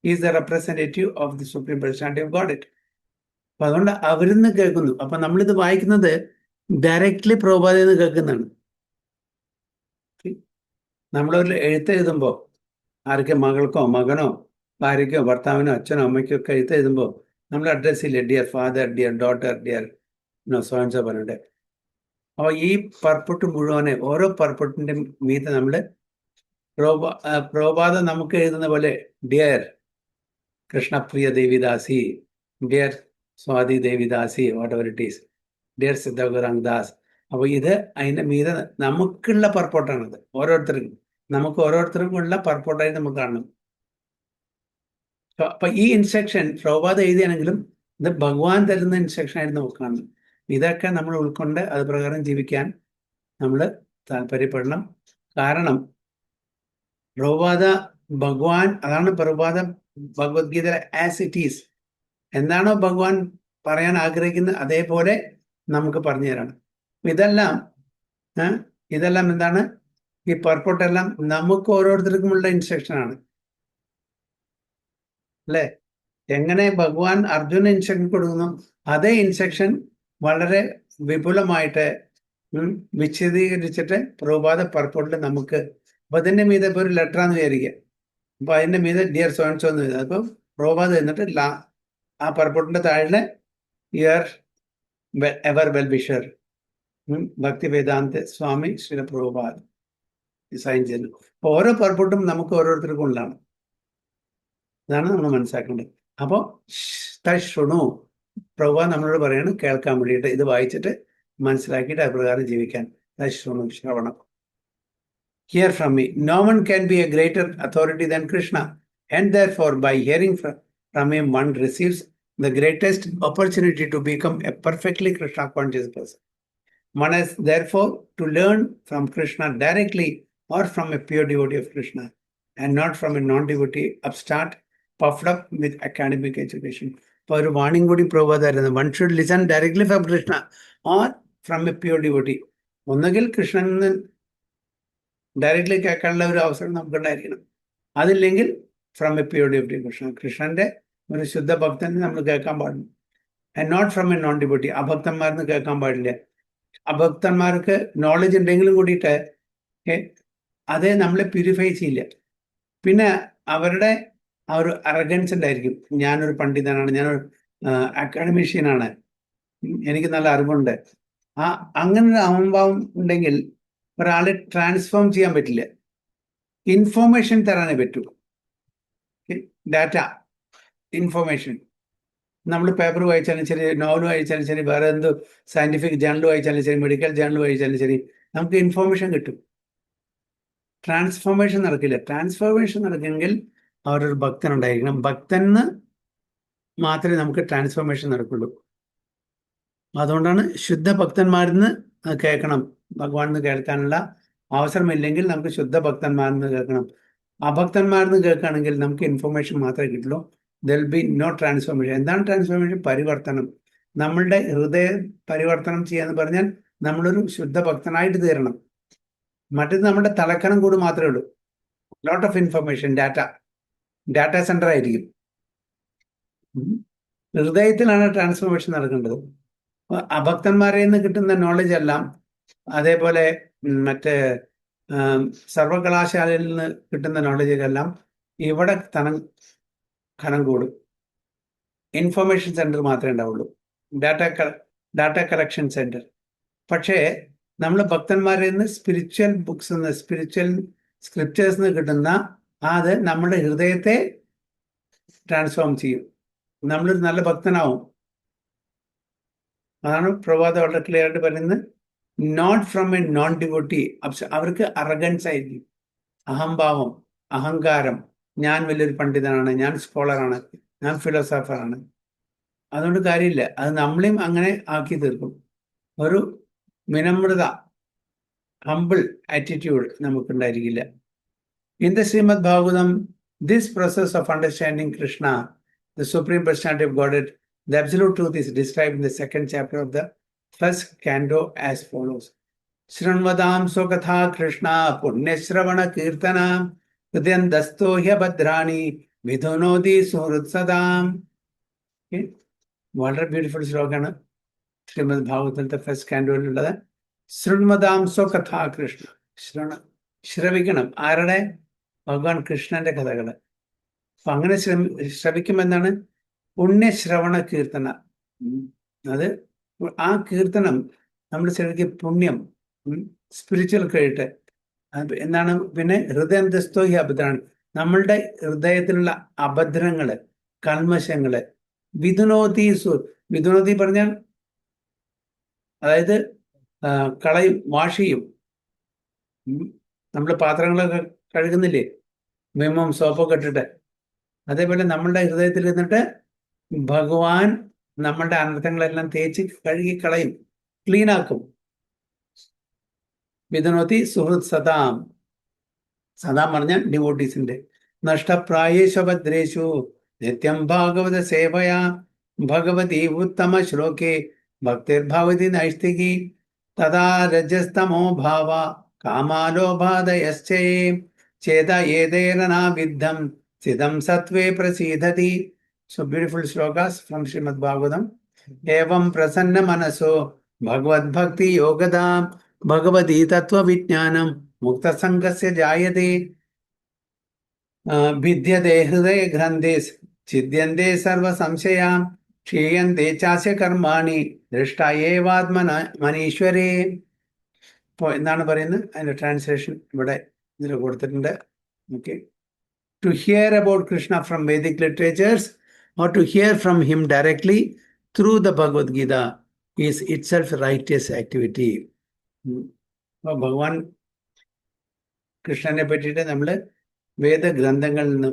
A: is the representative of the supreme personality of God. അപ്പൊ അതുകൊണ്ട് അവരിന്ന് കേൾക്കുന്നു. അപ്പൊ നമ്മളിത് വായിക്കുന്നത് ഡയറക്റ്റ്ലി പ്രഭുപാദയിൽ നിന്ന് കേൾക്കുന്നതാണ്. നമ്മളൊരു എഴുതുമ്പോൾ ആർക്ക്, മകൾക്കോ മകനോ ഭാര്യയ്ക്കോ ഭർത്താവിനോ അച്ഛനോ അമ്മയ്ക്കോ ഒക്കെ എഴുതുമ്പോൾ നമ്മൾ അഡ്രസ് ഇല്ലേ, dear father, dear daughter, dear so and so പറഞ്ഞിട്ട്. അപ്പോൾ ഈ പർപ്പട്ട് മുഴുവനെ ഓരോ പർപ്പട്ടിൻ്റെ മീതെ നമ്മൾ പ്രഭുപാദം നമുക്ക് എഴുതുന്ന പോലെ dear Krishnapriya Devidasi, dear Swati Devidasi, whatever it is, dear Siddhagurang Das. അപ്പോൾ ഇത് അതിൻ്റെ മീതെ നമുക്കുള്ള പർപ്പോട്ടാണത്. നമുക്ക് ഓരോരുത്തർക്കും ഉള്ള പർപ്പോട്ടായി നമുക്ക് കാണണം. അപ്പൊ ഈ ഇൻസ്ട്രക്ഷൻ പ്രഭുപാദ എഴുതിയാണെങ്കിലും ഇത് ഭഗവാൻ തരുന്ന ഇൻസ്ട്രക്ഷൻ ആയിരുന്നു നമുക്ക് കാണുന്നത്. ഇതൊക്കെ നമ്മൾ ഉൾക്കൊണ്ട് അത് പ്രകാരം ജീവിക്കാൻ നമ്മൾ താല്പര്യപ്പെടണം. കാരണം പ്രഭുപാദ ഭഗവാൻ, അതാണ് Prabhupada Bhagavad Gita as it is. എന്താണോ ഭഗവാൻ പറയാൻ ആഗ്രഹിക്കുന്നത് അതേപോലെ നമുക്ക് പറഞ്ഞു തരണം. ഇതെല്ലാം എന്താണ്, ഈ പർപ്പോട്ടെല്ലാം നമുക്ക് ഓരോരുത്തർക്കുമുള്ള ഇൻസ്ട്രക്ഷനാണ് അല്ലേ? എങ്ങനെ ഭഗവാൻ അർജുന ഇൻസ്ട്രക്ഷൻ കൊടുക്കുന്നു അതേ ഇൻസ്ട്രക്ഷൻ വളരെ വിപുലമായിട്ട് വിശദീകരിച്ചിട്ട് പ്രഭുപാദ പർപ്പോട്ടിൽ നമുക്ക്. അപ്പൊ അതിന്റെ മീതെ ഇപ്പൊ ഒരു ലെറ്ററാന്ന് വിചാരിക്കുക. അപ്പൊ അതിന്റെ മീതെ ഡിയർ സോൻസോ എന്ന് എഴുതുക. അപ്പൊ പ്രഭുപാദ എന്നിട്ട് ആ പർപ്പോട്ടിന്റെ താഴെ യുവർ എവർ വെൽ വിഷർ ഭക്തി വേദാന്ത സ്വാമി ശ്രീല പ്രഭുപാദ് സൈൻ ചെയ്യുന്നു. അപ്പൊ ഓരോ പർപ്പോട്ടും നമുക്ക് ഓരോരുത്തർക്കും ഉള്ളതാണ്. ഇതാണ് നമ്മൾ മനസ്സിലാക്കേണ്ടത്. അപ്പോൾ തശ്രുണു, പ്രഭുപാദ് നമ്മളോട് പറയാണ് കേൾക്കാൻ വേണ്ടിയിട്ട്, ഇത് വായിച്ചിട്ട് മനസ്സിലാക്കിയിട്ട് അപ്രകാരം ജീവിക്കാൻ. തശ്രുണു, ശ്രവണം. Hear from me. No one can be a greater authority than Krishna, and therefore by hearing from him one receives the greatest opportunity to become a perfectly Krishna conscious person. One has therefore to learn from Krishna directly or from a pure devotee of Krishna, and not from a non-devotee upstart puffed up with academic education. For a warning കൂടി പ്രഭുപാദായിരുന്നു. One should listen directly from Krishna or from a pure devotee. ഒന്നുകിൽ Krishnan directly കേൾക്കാനുള്ള ഒരു അവസരം നമുക്കുണ്ടായിരിക്കണം. അതില്ലെങ്കിൽ from a pure devotee Krishna, കൃഷ്ണന്റെ ഒരു ശുദ്ധ ഭക്തനെ നമ്മൾ കേൾക്കാൻ പാടില്ല. And not from a non devotee, അഭക്തന്മാരെന്ന് കേൾക്കാൻ പാടില്ല. അഭക്തന്മാർക്ക് നോളജ് ഉണ്ടെങ്കിലും കൂടിയിട്ട് അതേ നമ്മളെ പ്യൂരിഫൈ ചെയ്യില്ല. പിന്നെ അവരുടെ ആ ഒരു അറഗൻസ് ഉണ്ടായിരിക്കും. ഞാനൊരു പണ്ഡിതനാണ്, ഞാനൊരു അക്കാഡമിഷ്യനാണ്, എനിക്ക് നല്ല അറിവുണ്ട്. അങ്ങനൊരു അഹംഭാവം ഉണ്ടെങ്കിൽ ഒരാളെ ട്രാൻസ്ഫോം ചെയ്യാൻ പറ്റില്ല. ഇൻഫോർമേഷൻ തരാനേ പറ്റൂ. Data, information. നമ്മൾ പേപ്പർ വായിച്ചാലും ശരി, നോവൽ വായിച്ചാലും ശരി, വേറെ എന്ത് സയന്റിഫിക് ജേണൽ വായിച്ചാലും ശരി, മെഡിക്കൽ ജേണൽ വായിച്ചാലും ശരി, നമുക്ക് ഇൻഫോർമേഷൻ കിട്ടും. ട്രാൻസ്ഫോർമേഷൻ നടക്കില്ല. ട്രാൻസ്ഫോർമേഷൻ നടക്കുമെങ്കിൽ അവരൊരു ഭക്തൻ ഉണ്ടായിരിക്കണം. ഭക്തന് മാത്രമേ നമുക്ക് ട്രാൻസ്ഫോർമേഷൻ നടക്കുള്ളൂ. അതുകൊണ്ടാണ് ശുദ്ധ ഭക്തന്മാരിൽ നിന്ന് കേൾക്കണം. ഭഗവാനിൽ നിന്ന് കേൾക്കാനുള്ള അവസരമില്ലെങ്കിൽ നമുക്ക് ശുദ്ധ ഭക്തന്മാരിൽ നിന്ന് കേൾക്കണം. അഭക്തന്മാരിൽ നിന്ന് കേൾക്കുകയാണെങ്കിൽ നമുക്ക് ഇൻഫർമേഷൻ മാത്രമേ കിട്ടുള്ളൂ. There will be no transformation. എന്താണ് ട്രാൻസ്ഫോർമേഷൻ? പരിവർത്തനം. നമ്മളുടെ ഹൃദയ പരിവർത്തനം ചെയ്യാന്ന് പറഞ്ഞാൽ നമ്മളൊരു ശുദ്ധ ഭക്തനായിട്ട് തീരണം. മറ്റത് നമ്മുടെ തലക്കനം കൂടി മാത്രമേ ഉള്ളൂ. Lot of information, data centre ആയിരിക്കും. ഹൃദയത്തിലാണ് ട്രാൻസ്ഫോർമേഷൻ നടക്കേണ്ടത്. അഭക്തന്മാരിൽ നിന്ന് കിട്ടുന്ന നോളജ് എല്ലാം, അതേപോലെ മറ്റേ സർവകലാശാലയിൽ നിന്ന് കിട്ടുന്ന നോളജെല്ലാം ഇവിടെ ഖനം കൂടും. ഇൻഫർമേഷൻ സെന്റർ മാത്രമേ ഉണ്ടാവുള്ളൂ, ഡാറ്റ കളക്ഷൻ സെന്റർ. പക്ഷേ നമ്മൾ ഭക്തന്മാരിൽ നിന്ന് സ്പിരിച്വൽ ബുക്സ്, സ്പിരിച്വൽ സ്ക്രിപ്റ്റേഴ്സ് നിന്ന് കിട്ടുന്ന അത് നമ്മുടെ ഹൃദയത്തെ ട്രാൻസ്ഫോം ചെയ്യും. നമ്മളൊരു നല്ല ഭക്തനാവും. അതാണ് പ്രഭാത വളരെ ക്ലിയർ ആയിട്ട് പറയുന്നത്. Not from a non devotee. അവർക്ക് അറഗൻസ് ആയിരിക്കും, അഹംഭാവം, അഹങ്കാരം. ഞാൻ വലിയൊരു പണ്ഡിതനാണ്, ഞാൻ സ്കോളറാണ്, ഞാൻ ഫിലോസോഫറാണ്. അതുകൊണ്ട് കാര്യമില്ല. അത് നമ്മളെയും അങ്ങനെ ആക്കി തീർക്കും. ഒരു വിനമ്രത, ഹംബിൾ ആറ്റിറ്റ്യൂഡ് നമുക്കുണ്ടായിരിക്കില്ല. In the Shrimad Bhagavatam, this process of understanding Krishna, the Supreme Personality of Godhead, the Absolute Truth, is described in the 2nd chapter of the 1st canto as follows. Shranvadam Sokatha Krishna Punyashravana Kirtana Hridyan Dasto Bhadrani Vidhunodi Suhrutsadam. Okay. വളരെ beautiful ശ്ലോകമാണ് Shrimad ഭാഗവതത്തെ first കാൻഡോയിലുള്ളത്. ശൃണ്വതാം സ്വകഥാ കൃഷ്ണ. ശ്രവിക്കണം. ആരുടെ? ഭഗവാൻ കൃഷ്ണന്റെ കഥകള്. അപ്പൊ അങ്ങനെ ശ്രവിക്കുമെന്നാണ് പുണ്യശ്രവണ കീർത്തന. അത് ആ കീർത്തനം നമ്മൾ ശരിക്കും പുണ്യം, സ്പിരിച്വൽ ക്രെഡിറ്റ് എന്നാണ്. പിന്നെ ഹൃദയന്തസ്തോ ഹി അഭദ്രാണ്. നമ്മളുടെ ഹൃദയത്തിലുള്ള അഭദ്രങ്ങള്, കൽമശങ്ങള് വിധുനോതി വിധുനോതി പറഞ്ഞാൽ അതായത് കളയും, വാഷ് ചെയ്യും. നമ്മൾ പാത്രങ്ങളൊക്കെ കഴുകുന്നില്ലേ, വിമും സോപ്പൊക്കെ ഇട്ടിട്ട്, അതേപോലെ നമ്മളുടെ ഹൃദയത്തിൽ ഇരുന്നിട്ട് ഭഗവാൻ നമ്മളുടെ അനർത്ഥങ്ങളെല്ലാം തേച്ച് കഴുകി കളയും, ക്ലീനാക്കും. വിധനോതി സുഹൃത് സദാം. സദാം പറഞ്ഞാൽ ഡിവോട്ടീസിന്റെ. നഷ്ടപ്രായേഷു ഭദ്രേഷു നിത്യം ഭാഗവത സേവയാ ഭഗവതി ഉത്തമ ശ്ലോകേ ഭക്തിർഭവതി നൈഷ്ഠികി തഥാ രജസ്തമോ ഭാവ കാമാലോഭാദയശ്ചേ ചേത ഏതേന വിദ്ധം സ്ഥിതം സത്വേ പ്രസീദതി. So beautiful shlokas from Srimad Bhagavatam. Evam prasanna manaso bhagavad bhakti yogadam bhagavati tattva vijnanam mukta sangasya jayate vidyate hridaya grandhes chidyante sarva samshayam ക്ഷീയന്തേ ചാസ്യ കർമാണി ദൃഷ്ടായേവാത്മന മനീശ്വരേ. ഇപ്പോൾ എന്താണ് പറയുന്നത്? അതിന്റെ ട്രാൻസ്ലേഷൻ ഇവിടെ ഇതിൽ കൊടുത്തിട്ടുണ്ട്. Okay. To hear about Krishna from Vedic literatures or to hear from him directly through the Bhagavad Gita is itself righteous activity. ഭഗവാൻ കൃഷ്ണനെ പറ്റിയിട്ട് നമ്മൾ വേദഗ്രന്ഥങ്ങളിൽ നിന്ന്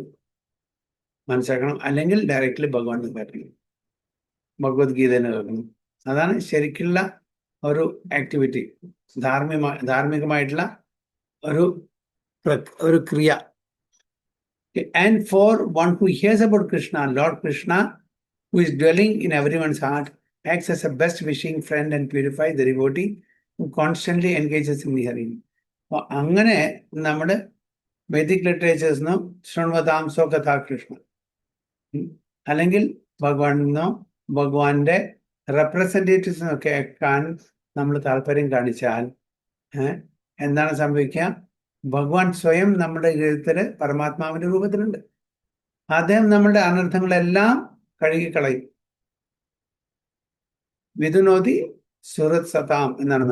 A: മനസ്സിലാക്കണം, അല്ലെങ്കിൽ ഡയറക്റ്റ്ലി ഭഗവാൻ കേൾക്കണം, ഭഗവത്ഗീതനെ കേൾക്കണം. അതാണ് ശരിക്കുള്ള ഒരു ആക്ടിവിറ്റി, ധാർമ്മികമായിട്ടുള്ള ഒരു ക്രിയ. And for one who hears about Krishna, Lord Krishna, who is dwelling in everyone's heart, acts as a best wishing friend and purifies the devotee who constantly engages in hearing. അപ്പോൾ അങ്ങനെ നമ്മുടെ Vedic ലിറ്ററേച്ചേഴ്സിനോ ശൃണ്വതാംസോ കഥാ കൃഷ്ണ, അല്ലെങ്കിൽ ഭഗവാനെന്നോ ഭഗവാന്റെ റെപ്രസെൻറ്റേറ്റീവ്സിനോ കേൾക്കാൻ നമ്മൾ താല്പര്യം കാണിച്ചാൽ എന്താണ് സംഭവിക്കുക? ഭഗവാൻ സ്വയം നമ്മുടെ ജീവിതത്തിൽ പരമാത്മാവിന്റെ രൂപത്തിലുണ്ട്. അദ്ദേഹം നമ്മളുടെ അനർത്ഥങ്ങളെല്ലാം കഴുകിക്കളയും. വിധുനോതി സുഹൃത് സതാം എന്നാണ്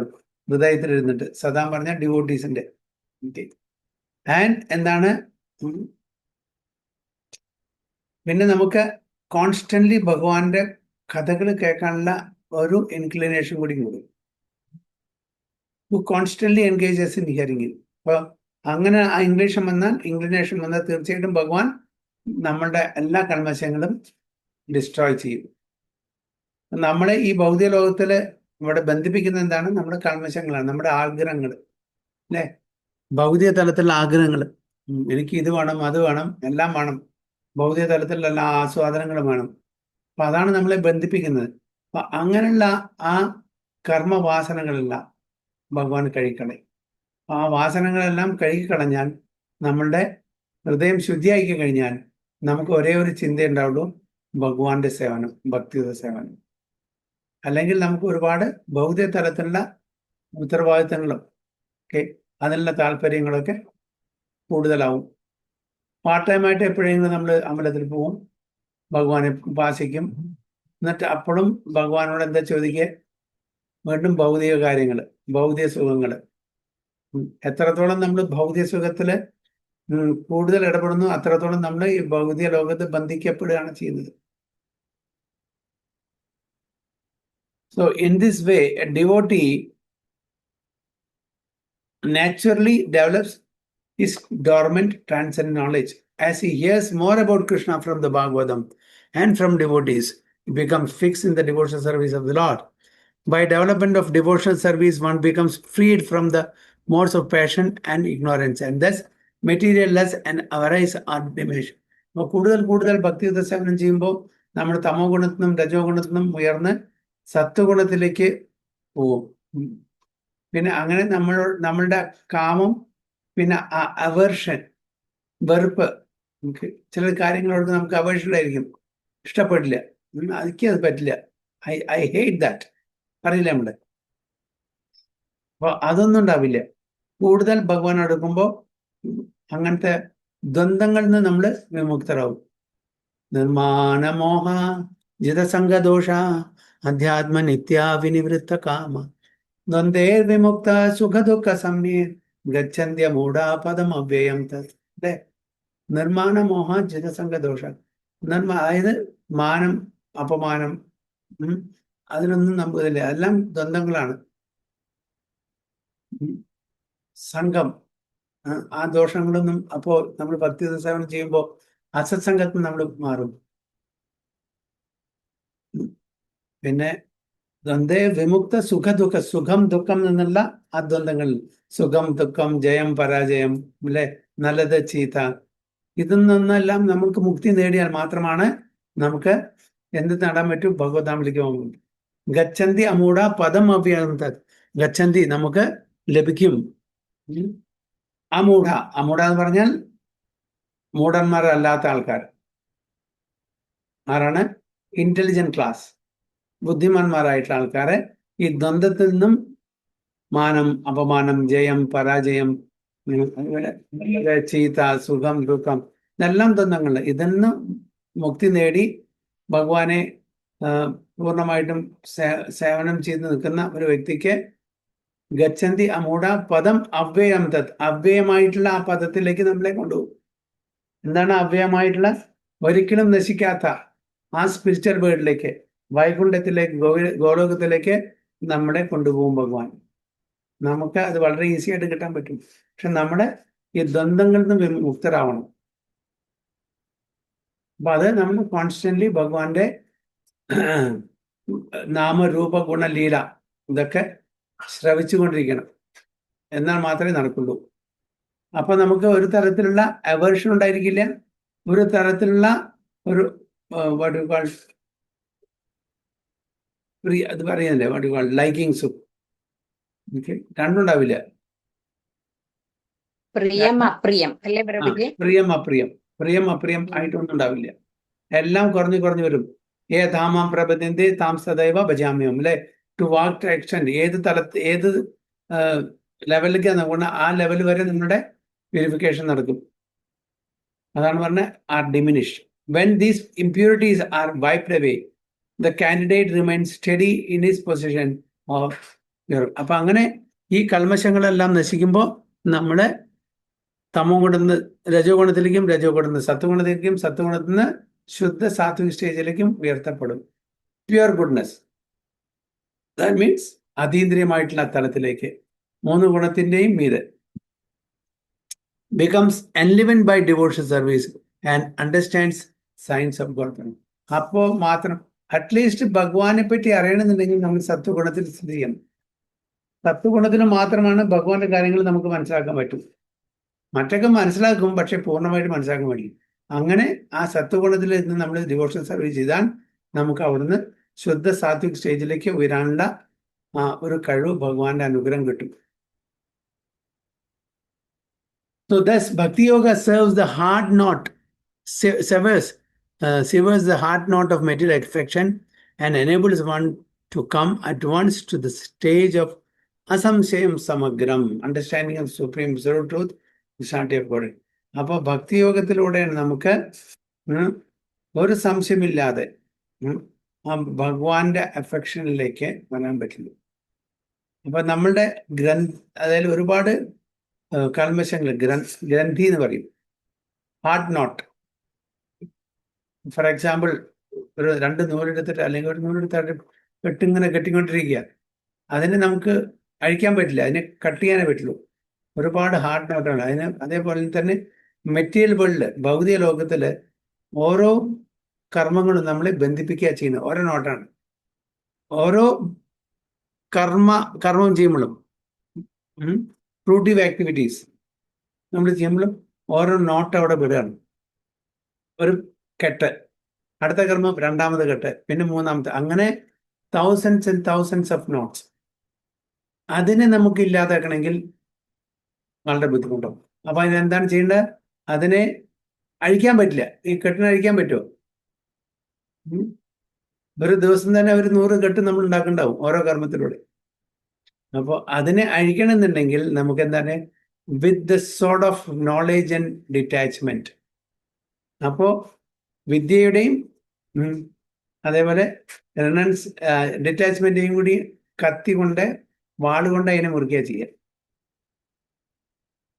A: ഹൃദയത്തിൽ ഇരുന്നിട്ട്. സതാം പറഞ്ഞാൽ ഡിവോട്ടീസിന്റെ. ആൻഡ് എന്താണ്? പിന്നെ നമുക്ക് കോൺസ്റ്റന്റ്ലി ഭഗവാന്റെ കഥകൾ കേൾക്കാനുള്ള ഒരു ഇൻക്ലിനേഷൻ കൂടി കൂടും. Who constantly engages in hearing. അപ്പോൾ അങ്ങനെ ആ ഇൻക്ലിനേഷൻ വന്നാൽ തീർച്ചയായിട്ടും ഭഗവാൻ നമ്മളുടെ എല്ലാ കൽമശങ്ങളും ഡിസ്ട്രോയ് ചെയ്യും. നമ്മളെ ഈ ഭൗതിക ലോകത്തില് ഇവിടെ ബന്ധിപ്പിക്കുന്ന എന്താണ്? നമ്മുടെ കൽമശങ്ങളാണ്, നമ്മുടെ ആഗ്രഹങ്ങൾ, അല്ലെ? ഭൗതിക തലത്തിലുള്ള ആഗ്രഹങ്ങൾ. എനിക്ക് ഇത് വേണം, അത് വേണം, എല്ലാം വേണം. ഭൗതിക തലത്തിലുള്ള എല്ലാ ആസ്വാദനങ്ങളും വേണം. അപ്പൊ അതാണ് നമ്മളെ ബന്ധിപ്പിക്കുന്നത്. അപ്പൊ അങ്ങനെയുള്ള ആ കർമ്മവാസനകളെല്ലാം ഭഗവാൻ കഴുകിക്കളയും. ആ വാസനകളെല്ലാം കഴുകിക്കളഞ്ഞാൽ നമ്മളുടെ ഹൃദയം ശുദ്ധിയാക്കി കഴിഞ്ഞാൽ നമുക്ക് ഒരേ ഒരു ചിന്ത ഉണ്ടാവുള്ളൂ, ഭഗവാന്റെ സേവനം, ഭക്തിയുടെ സേവനം. അല്ലെങ്കിൽ നമുക്ക് ഒരുപാട് ഭൗതിക തലത്തിലുള്ള ഉത്തരവാദിത്തങ്ങളും അതിനുള്ള താല്പര്യങ്ങളൊക്കെ കൂടുതലാവും. പാർട്ട് ടൈമായിട്ട് എപ്പോഴെങ്കിലും നമ്മൾ അമ്പലത്തിൽ പോവും, ഭഗവാനെ ഉപാസിക്കും, എന്നിട്ട് അപ്പോഴും ഭഗവാനോട് എന്താ ചോദിക്കുക? വീണ്ടും ഭൗതിക കാര്യങ്ങൾ, ഭൗതിക സുഖങ്ങൾ. എത്രത്തോളം നമ്മൾ ഭൗതിക സുഖത്തില് കൂടുതൽ ഇടപെടുന്നു അത്രത്തോളം നമ്മൾ ഈ ഭൗതിക ലോകത്ത് ബന്ധിക്കപ്പെടുകയാണ് ചെയ്യുന്നത്. So in this way, a devotee naturally develops his dormant transcendent knowledge. As he hears more about Krishna from the Bhagavatam and from devotees, he becomes fixed in the devotional service of the Lord. By development of devotional service, one becomes freed from the modes of passion and ignorance, and thus material lust and avarice are diminished. അപ്പോൾ കൂടുതൽ ഭക്തിയുത സേവനം ചെയ്യുമ്പോൾ നമ്മൾ തമോ ഗുണത്തിൽ നിന്നും രജോ ഗുണത്തിൽ നിന്നും ഉയർന്ന് സത്വഗുണത്തിലേക്ക് പോവും. പിന്നെ അങ്ങനെ നമ്മളുടെ കാമം, പിന്നെ അവേർഷൻ, വെറുപ്പ്, ചില കാര്യങ്ങളോട് നമുക്ക് അവേർഷനായിരിക്കും, ഇഷ്ടപ്പെടില്ല, എനിക്കത് പറ്റില്ല, ഐ ഹേറ്റ് ദാറ്റ് അറിയില്ല നമ്മള്. അപ്പൊ അതൊന്നും ഉണ്ടാവില്ല. കൂടുതൽ ഭഗവാൻ അടുക്കുമ്പോൾ അങ്ങനത്തെ ദ്വന്ദ്ങ്ങളിൽ നിന്ന് നമ്മൾ വിമുക്തരാകും. നിർമാണമോഹ ജിതസംഗദോഷ അധ്യാത്മ നിത്യാവിനിവൃത്ത കാമ ദ്വന്ദ്വേർ വിമുക്ത സുഖദുഃഖ സമ്യേ ഗച്ഛന്ത്യ മൂഢാപദം അവ്യയം തത്. അല്ലെ? നിർമാണമോഹ ജിതസംഗദോഷ, അതായത് മാനം, അപമാനം, അതിനൊന്നും നമുക്കില്ല, എല്ലാം ദ്വന്ദ്ങ്ങളാണ്. സംഘം, ആ ദോഷങ്ങളൊന്നും. അപ്പോൾ നമ്മൾ ഭക്തി സേവനം ചെയ്യുമ്പോൾ അസത്സംഗത്തിൽ നമ്മൾ മാറും. പിന്നെ ദ്വന്ദ്വേ വിമുക്ത സുഖദുഃഖ, സുഖം ദുഃഖം എന്നുള്ള ആ ദ്വന്ദ്ങ്ങളിൽ, സുഖം ദുഃഖം, ജയം പരാജയം, അല്ലെ, നല്ലത് ചീത്ത, ഇതിൽ നിന്നെല്ലാം നമുക്ക് മുക്തി നേടിയാൽ മാത്രമാണ് നമുക്ക് എന്ത് നേടാൻ പറ്റും? ഭഗവതാമലിക്ക് പോകും. ഗച്ഛന്തി അമൂഢ പദം അവ്യയന്ത, ഗച്ഛന്തി നമുക്ക് ലഭിക്കും. അമൂഢ, അമൂഢ എന്ന് പറഞ്ഞാൽ മൂഢന്മാരല്ലാത്ത ആൾക്കാർ. ആരാണ്? ഇന്റലിജന്റ് ക്ലാസ്, ബുദ്ധിമാന്മാരായിട്ടുള്ള ആൾക്കാരെ ഈ ദ്വന്ദ്വത്തിൽ നിന്നും, മാനം അപമാനം, ജയം പരാജയം, ചീത്ത സുഖം ദുഃഖം, ഇതെല്ലാം ദ്വന്ദ്ങ്ങൾ, ഇതെന്ന് മുക്തി നേടി ഭഗവാനെ പൂർണ്ണമായിട്ടും സേവനം ചെയ്ത് നിൽക്കുന്ന ഒരു വ്യക്തിക്ക് ഗച്ഛന്തി അമൂഢ പദം അവ്യയം തത്, അവ്യയമായിട്ടുള്ള ആ പദത്തിലേക്ക് നമ്മളെ കൊണ്ടുപോകും. എന്താണ് അവ്യയമായിട്ടുള്ള? ഒരിക്കലും നശിക്കാത്ത ആ സ്പിരിച്വൽ വേൾഡിലേക്ക്, വൈകുണ്ഠത്തിലേക്ക്, ഗോലോകത്തിലേക്ക് നമ്മളെ കൊണ്ടുപോകും ഭഗവാൻ. നമുക്ക് അത് വളരെ ഈസി ആയിട്ട് കിട്ടാൻ പറ്റും. പക്ഷെ നമ്മുടെ ഈ ദ്വന്ദ്ങ്ങളിൽ നിന്ന് മുക്തരാവണം. അപ്പൊ അത് നമ്മൾ കോൺസ്റ്റന്റ്ലി ഭഗവാന്റെ നാമരൂപ ഗുണലീല ഇതൊക്കെ ശ്രവിച്ചുകൊണ്ടിരിക്കണം, എന്നാൽ മാത്രമേ നടക്കുള്ളൂ. അപ്പൊ നമുക്ക് ഒരു തരത്തിലുള്ള അവേർഷൻ ഉണ്ടായിരിക്കില്ല, ഒരു തരത്തിലുള്ള ഒരു അത് പറയുന്നില്ലേ, ലൈക്കിങ്സും രണ്ടുണ്ടാവില്ല.
C: പ്രിയം അപ്രിയം അല്ലേ പ്രഭുജി?
A: പ്രിയം അപ്രിയം ആയിട്ടൊന്നും ഉണ്ടാവില്ല. എല്ലാം കുറഞ്ഞു വരും. ഏ താമാം പ്രപദ്യന്തി താം സദൈവ ഭജാമ്യം, അല്ലെ? ടു വാക്ക് എക്സ്റ്റെൻഡ്, ഏത് ലെവലിലേക്കാണ് നോക്കുന്ന ആ ലെവൽ വരെ നമ്മുടെ പ്യൂരിഫിക്കേഷൻ നടക്കും. അതാണ് പറഞ്ഞത്, are diminished. When these impurities are wiped away, the candidate remains steady in his position of your. അപ്പൊ അങ്ങനെ ഈ കൽമശങ്ങളെല്ലാം നശിക്കുമ്പോൾ നമ്മള് തമോ ഗുണന്ന് രജോ ഗുണത്തിലേക്കും, രജോ ഗുണന്ന് സത്വഗുണത്തിലേക്കും, സത്വഗുണത്തിൽ നിന്ന് ശുദ്ധ സാത്വിക സ്റ്റേജിലേക്കും ഉയർത്തപ്പെടും. പ്യുവർ ഗുഡ്നെസ്, ദാറ്റ് മീൻസ് അതീന്ദ്രിയമായിട്ടുള്ള തലത്തിലേക്ക്, 3 ഗുണത്തിന്റെയും മീതെ. Becomes enlivened by devotional service and understands science of God. അപ്പോൾ മാത്രം അറ്റ്ലീസ്റ്റ് ഭഗവാനെ പറ്റി അറിയണമെന്നുണ്ടെങ്കിൽ നമ്മൾ സത്വഗുണത്തിൽ സ്ഥിതി ചെയ്യണം. സത്വഗുണത്തിന് മാത്രമാണ് ഭഗവാന്റെ കാര്യങ്ങൾ നമുക്ക് മനസ്സിലാക്കാൻ പറ്റും. മറ്റൊക്കെ മനസ്സിലാക്കും, പക്ഷെ പൂർണ്ണമായിട്ട് മനസ്സിലാക്കാൻ പറ്റും. അങ്ങനെ ആ സത്വഗുണത്തിൽ നിന്ന് നമ്മൾ ഡിവോഷണൽ സർവീസ് ചെയ്താൽ നമുക്ക് അവിടുന്ന് ശുദ്ധ സാത്വിക് സ്റ്റേജിലേക്ക് ഉയരാനുള്ള ഒരു കഴിവ് ഭഗവാന്റെ അനുഗ്രഹം കിട്ടും. So thus Bhakti Yoga serves the hard knot, severs the hard knot of material affection and enables one to come at once to the stage of asamshayam samagram, understanding of supreme absolute truth, visionary of God. അപ്പോൾ ഭക്തി യോഗത്തിലൂടെയാണ് നമുക്ക് ഒരു സംശയമില്ലാതെ ആ ഭഗവാന്റെ അഫെക്ഷനിലേക്ക് വരാൻ പറ്റുള്ളൂ. അപ്പൊ നമ്മളുടെ അതായത് ഒരുപാട് കൽമശങ്ങൾ ഗ്രന്ഥി എന്ന് പറയും, ഹാർഡ് നോട്ട്. ഫോർ എക്സാമ്പിൾ, ഒരു 2 നൂലെടുത്തിട്ട് അല്ലെങ്കിൽ ഒരു നൂലെടുത്തിട്ട് കെട്ടിങ്ങനെ കെട്ടിക്കൊണ്ടിരിക്കുക, അതിനെ നമുക്ക് അഴിക്കാൻ പറ്റില്ല, അതിനെ കട്ട് ചെയ്യാനേ പറ്റുള്ളൂ. ഒരുപാട് ഹാർഡ് നോട്ടാണ് അതിന്. അതേപോലെ തന്നെ മെറ്റീരിയൽ വേൾഡ്, ഭൗതിക ലോകത്തില് ഓരോ കർമ്മങ്ങളും നമ്മളെ ബന്ധിപ്പിക്കുക ചെയ്യുന്നത് ഓരോ നോട്ടാണ്. ഓരോ കർമ്മം ചെയ്യുമ്പോഴും ഫ്രൂട്ടീവ് ആക്ടിവിറ്റീസ് നമ്മൾ ചെയ്യുമ്പോഴും ഓരോ നോട്ട് അവിടെ വിടുകയാണ്. ഒരു കെട്ട്, അടുത്ത കർമ്മം 2ാമത് കെട്ട്, പിന്നെ 3ാമത്തെ, അങ്ങനെ thousands and thousands of notes. അതിനെ നമുക്ക് ഇല്ലാതാക്കണമെങ്കിൽ വളരെ ബുദ്ധിമുട്ടാവും. അപ്പൊ അതിനെന്താണ് ചെയ്യേണ്ടത്? അതിനെ അഴിക്കാൻ പറ്റില്ല. ഈ കെട്ടിനെ അഴിക്കാൻ പറ്റുമോ? ഒരു ദിവസം തന്നെ ഒരു 100 കെട്ട് നമ്മൾ ഉണ്ടാക്കുന്നുണ്ടാവും ഓരോ കർമ്മത്തിലൂടെ. അപ്പോൾ അതിനെ അഴിക്കണമെന്നുണ്ടെങ്കിൽ നമുക്ക് എന്താണ്? With the sort of knowledge and detachment. അപ്പോൾ വിദ്യയുടെയും അതേപോലെ ഡിറ്റാച്ച്മെന്റിനെയും കൂടി കത്തി കൊണ്ട് വാളുകൊണ്ട് അതിനെ മുറിക്കുക ചെയ്യുക.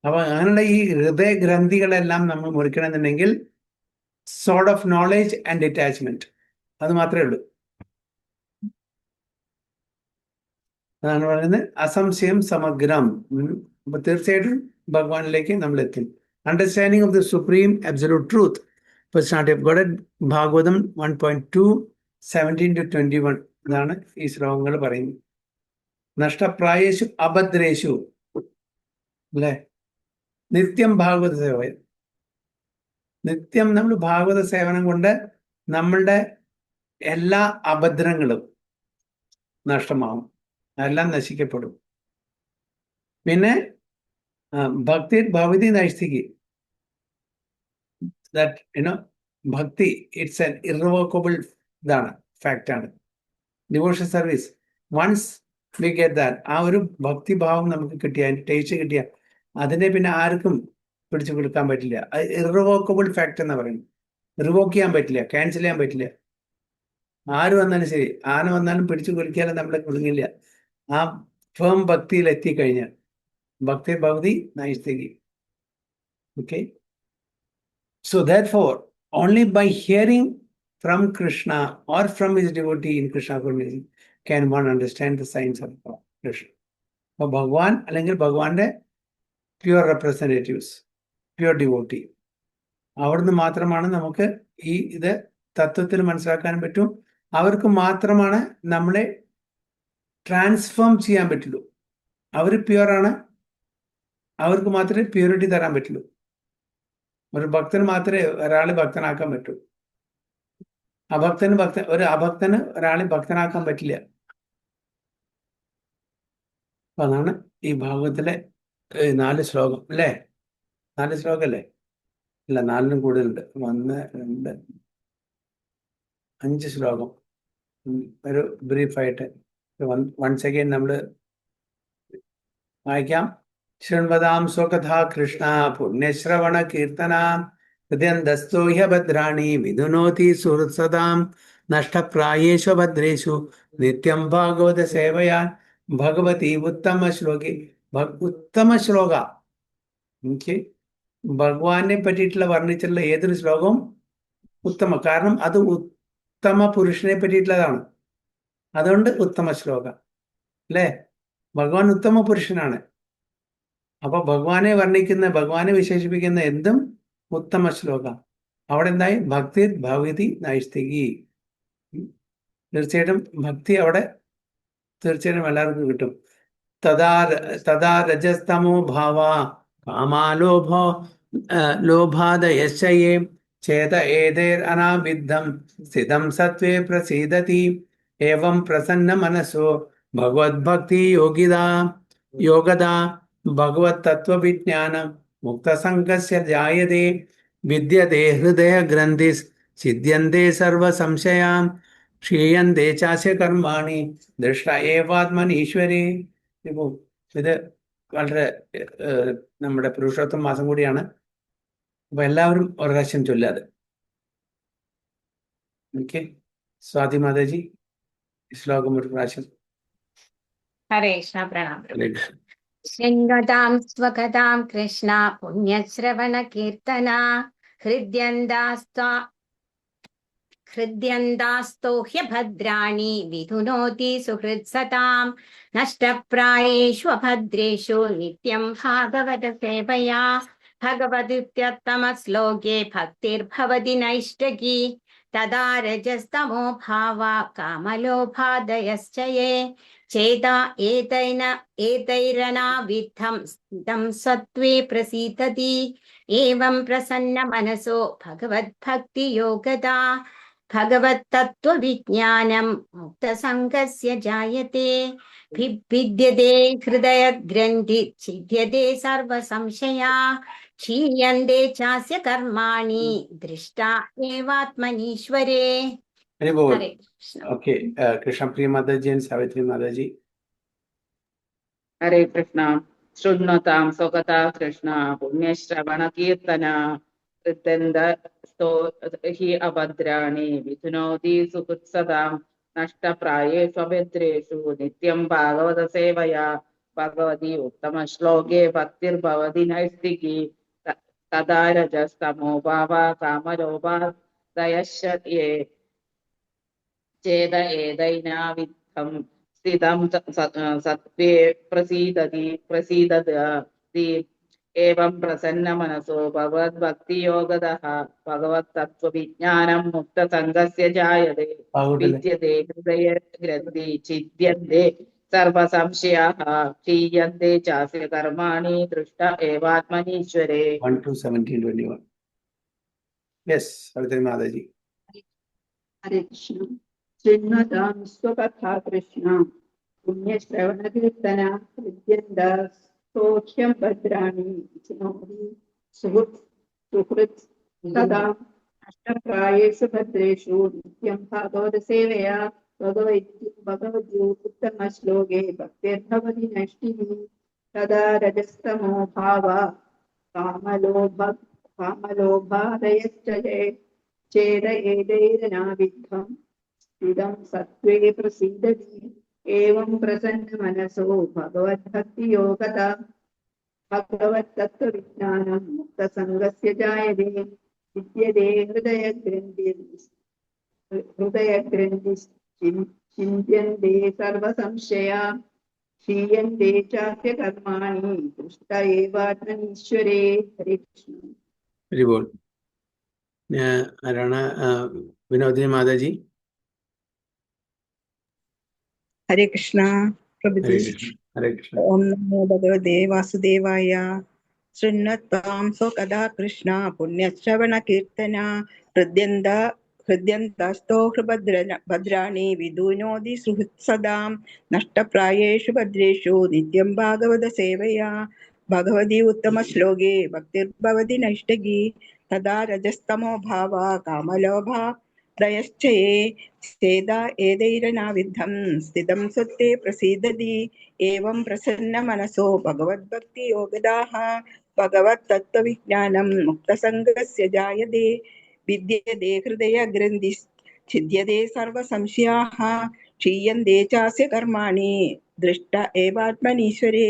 A: അപ്പൊ അങ്ങനെയുള്ള ഈ ഹൃദയഗ്രന്ഥികളെല്ലാം നമ്മൾ മുറിക്കണമെന്നുണ്ടെങ്കിൽ sort of knowledge and detachment, അത് മാത്രമേ ഉള്ളൂ. അതാണ് പറയുന്നത് അസംശയം സമഗ്രം. അപ്പൊ തീർച്ചയായിട്ടും ഭഗവാനിലേക്ക് നമ്മൾ എത്തും. Understanding of the supreme absolute truth, personality of God, Bhagavatam 1.2 17-21 ഇതാണ് ഈ ശ്ലോകങ്ങൾ പറയുന്നത്. നഷ്ടപ്രായേഷു അഭദ്രേഷു അല്ലെ, നിത്യം ഭാഗവത സേവ. നിത്യം നമ്മൾ ഭാഗവത സേവനം കൊണ്ട് നമ്മളുടെ എല്ലാ അഭദ്രങ്ങളും നഷ്ടമാവും, എല്ലാം നശിക്കപ്പെടും. പിന്നെ ഭക്തി ഭവതി നൈഷ്ഠികി, that you know bhakti it's an irrevocable ഇതാണ്, ഫാക്റ്റാണ്. Devotion service, once we get that, ആ ഒരു ഭക്തിഭാവം നമുക്ക് കിട്ടിയ, അതിൻ്റെ ടേസ്റ്റ് കിട്ടിയ, അതിനെ പിന്നെ ആർക്കും പിടിച്ചു കൊടുക്കാൻ പറ്റില്ല. അത് ഇറവോക്കബിൾ ഫാക്ട് എന്ന് പറയുന്നത്. റിവോക്ക് ചെയ്യാൻ പറ്റില്ല, ക്യാൻസൽ ചെയ്യാൻ പറ്റില്ല. ആര് വന്നാലും ശരി, ആന വന്നാലും പിടിച്ചു കുലിക്കാനും നമ്മളെ കുടുങ്ങില്ല. ആ ഫേം ഭക്തിയിൽ എത്തിക്കഴിഞ്ഞാൽ ഭക്തി ഭവതി നൈഷ്ഠികി. Okay, so therefore only by hearing from Krishna or from his devotee in Krishna community can one understand the science of Krishna. അപ്പോൾ ഭഗവാൻ അല്ലെങ്കിൽ ഭഗവാന്റെ പ്യുവർ റെപ്രസെൻറ്റേറ്റീവ്സ്, പ്യുവർ ഡിവോട്ടി, അവിടുന്ന് മാത്രമാണ് നമുക്ക് ഇത് തത്വത്തിൽ മനസ്സിലാക്കാൻ പറ്റും. അവർക്ക് മാത്രമാണ് നമ്മളെ ട്രാൻസ്ഫോം ചെയ്യാൻ പറ്റുള്ളൂ. അവർ പ്യുവറാണ്, അവർക്ക് മാത്രമേ പ്യൂരിറ്റി തരാൻ പറ്റുള്ളൂ. ഒരു ഭക്തന് മാത്രമേ ഒരാളെ ഭക്തനാക്കാൻ പറ്റൂ. ഒരു അഭക്തന് ഒരാളെ ഭക്തനാക്കാൻ പറ്റില്ല. അപ്പൊ അതാണ് ഈ ഭാഗവത്തിലെ 4 ശ്ലോകം അല്ലേ? 4 ശ്ലോകം അല്ലേ? ഇല്ല, 4നും കൂടുതലുണ്ട്. 1, 2, 5 ശ്ലോകം. ഒരു ബ്രീഫായിട്ട് വൺസ് അഗൈൻ നമ്മൾ വായിക്കാം. ശൃണ്വതാം സ്വകഥാ കൃഷ്ണ പുണ്യശ്രവണ കീർത്തനാം ഹൃദയന്തസ്തോ ഹ്യഭദ്രാണി വിധുനോതി സുഹൃത്സദാം നഷ്ടപ്രായേഷു ഭദ്രേഷു നിത്യം ഭാഗവത സേവയാൻ ഭഗവതി ഉത്തമ ശ്ലോകി. ഉത്തമ ശ്ലോക, എനിക്ക് ഭഗവാനെ പറ്റിയിട്ടുള്ള വർണ്ണിച്ചിട്ടുള്ള ഏതൊരു ശ്ലോകവും ഉത്തമ, കാരണം അത് ഉത്തമ പുരുഷനെ പറ്റിയിട്ടുള്ളതാണ്. അതുകൊണ്ട് ഉത്തമ ശ്ലോക അല്ലേ? ഭഗവാൻ ഉത്തമ പുരുഷനാണ്. അപ്പൊ ഭഗവാനെ വർണ്ണിക്കുന്ന, ഭഗവാനെ വിശേഷിപ്പിക്കുന്ന എന്തും ഉത്തമ ശ്ലോക. അവിടെ എന്തായി? ഭക്തി ഭവതി നൈഷ്ഠികി. തീർച്ചയായിട്ടും ഭക്തി അവിടെ തീർച്ചയായിട്ടും എല്ലാവർക്കും കിട്ടും. തഥാ രജസ്തമോ ഭാവ കാമാലോഭോ ലോഭാദയശ്ചയേ ചേത ഏതേർ അനാബിദ്ധം സ്ഥിതം സത്വേ പ്രസീദതി एवं प्रसन्न मनसो भगवद्भक्ति योगदा भगवत तत्व विज्ञान मुक्त संगस्य जायते विद्यते हृदय ग्रंथिस् सिद्ध्यन्ते सर्व संशयां क्षीयन्ते चास्य कर्माणि दृष्ट एवात्मनीश्वरे. ഇത് വളരെ നമ്മുടെ പുരുഷോത്തമ മാസം കൂടിയാണ്. അപ്പൊ എല്ലാവരും ഒരു പ്രാവശ്യം ചൊല്ലാതെ. ഓക്കെ, സ്വാതി മാതാജി ശ്ലോകം ഒരു പ്രാവശ്യം.
C: ഹരേ കൃഷ്ണ. പ്രണാമം.
A: ഹരേ കൃഷ്ണ.
C: ശൃണ്വതാം സ്വകഥാം കൃഷ്ണ പുണ്യശ്രവണ കീർത്തന ഹൃദ്യന്താസ്തോ ഹ്യഭദ്രാണി വിധുനോതി സുഹൃത്സതാം നഷ്ടപ്രായേഷു അഭദ്രേഷു നിത്യം ഭാഗവത സേവയാ ഭഗവതുത്യോത്തമശ്ലോകേ ഭക്തിർഭവതി നൈഷ്ടകി തദാ രജസ്തമോ ഭാവ കാമലോഭാദയശ്ച യേ ചേതാ ഏതൈരനാവിദ്ധം സ്ഥിതം സത്വേ പ്രസീദതി ഏവം പ്രസന്ന മനസോ ഭഗവദ്ഭക്തിയോഗതാ ഭഗവത്തത്വവിജ്ഞാനം മുക്തസംഗസ്യ ജായത്തെ വിദ്യതേ ഹൃദയഗ്രന്ഥി ഛിദ്യതേ സർവസംശയാ ക്ഷീയന്തെ ചാസ്യ കർമാണി ദൃഷ്ടാ ഏവാത്മനീശ്വരേ.
A: ഹരി ബോൾ.
C: ഹരേ കൃഷ്ണ.
A: Okay, Krishnapriya Mataji and Savitri Mataji.
E: ഹരേ കൃഷ്ണ. ശൃണ്വതാം സ്വകഥാ കൃഷ്ണ പുണ്യശ്രവണ കീർത്തന ഹൃദ്യന്തസ്തോ ഹി അഭദ്രാണി വിധുനോതി സുഹൃത്സതാം നഷ്ടപ്രായേഷു അഭദ്രേഷു നിത്യം ഭാഗവത സേവയാ ഭഗവതി ഉത്തമ ശ്ലോകേ ഭക്തിർഭവതി നൈഷ്ഠികി തദാ രജസ്തമോ ഭാവ കാമലോഭാദയശ്ച യേ ചേത ഏതൈനാവിദ്ധം സ്ഥിതം സത്വേ പ്രസീദതി ഏവം പ്രസന്ന മനസോ ഭഗവദ്ഭക്തിയോഗതഃ ഭഗവത്തത്വവിജ്ഞാനം മുക്തസംഗസ്യ ജായതേ വിദ്യതേ ഹൃദയഗ്രന്ഥി ഛിദ്യന്തെ സർവസംശയാഃ ക്ഷീയന്തെ ചാസ്യ കർമാണി ദൃഷ്ട ഏവാത്മനീശ്വരേ.
A: 1 to 17:21. യെസ്, സാവിത്രി മാതാജി.
D: ഹരേ കൃഷ്ണ. ശൃണ്വതാം സ്വകഥാ കൃഷ്ണ പുണ്യശ്രവണ കീർത്തന ഹൃദ്യന്തസ്തോഹ്യം ഭദ്രാണി വിധുനോതി സുഹൃത് സദാ നഷ്ടപ്രായേഷു ഭദ്രേഷു നിത്യം ഭാഗവത സേവയാ ഭഗവതി ഉത്തമ ശ്ലോകേ ഭക്തിർഭവതി നൈഷ്ഠികി തദാ രജസ്തമോ ഭാവ കാമലോഭാദയശ്ച യേ ചേത ഏതൈരനാവിദ്ധം സ്ഥിതം സത്വേ പ്രസീദതി ഏവം പ്രസന്ന മനസോ ഭഗവദ്ഭക്തിയോഗതാ ഭഗവത്തത്വവിജ്ഞാനം മുക്തസംഗസ്യ ജായതേ വിദ്യതേ ഹൃദയഗ്രന്ഥി ചിന്ത്യന്തെ സർവസംശയാ ക്ഷീയന്തെ ചാസ്യ കർമാണി ദൃഷ്ട ഏവാത്മനീശ്വരേ. ഹരേ കൃഷ്ണ.
A: ഹരി ബോൾ. ആരാണ്? വിനോദിനി മാതാജി.
F: ഹരേ കൃഷ്ണ പ്രഭുജി.
A: ഹരേ കൃഷ്ണ. ഹരേ കൃഷ്ണ.
F: ഓം നമോ ഭഗവതേ വാസുദേവായ. ശൃണ്വത്വാം സ്വകഥാ കൃഷ്ണ പുണ്യശ്രവണ കീർത്തന ഹൃദ്യന്തസ്തോ ഭദ്രാണി വിധുനോതി സുഹൃത്സദാം നഷ്ടപ്രായേഷു ഭദ്രേഷു നിത്യം ഭാഗവത സേവയാ ഭഗവതി ഉത്തമ ശ്ലോകേ ഭക്തിർഭവതി നൈഷ്ഠകി തദാ രജസ്തമോ ഭാവ കാമലോഭാദയശ്ച യേ ചേതാ ഏതൈരനാവിദ്ധം സ്ഥിതം സത്വേ പ്രസീദതി ഏവം പ്രസന്ന മനസോ ഭഗവദ്ഭക്തിയോഗതാഃ ഭഗവത്തത്വവിജ്ഞാനം മുക്തസംഗസ്യ ജായതേ വിദ്യതേ ഹൃദയഗ്രന്ഥി ഛിദ്യതേ സർവസംശയാഃ ക്ഷീയന്തെ ചാസ്യ കർമാണി ദൃഷ്ട ഏവാത്മനീശ്വരേ.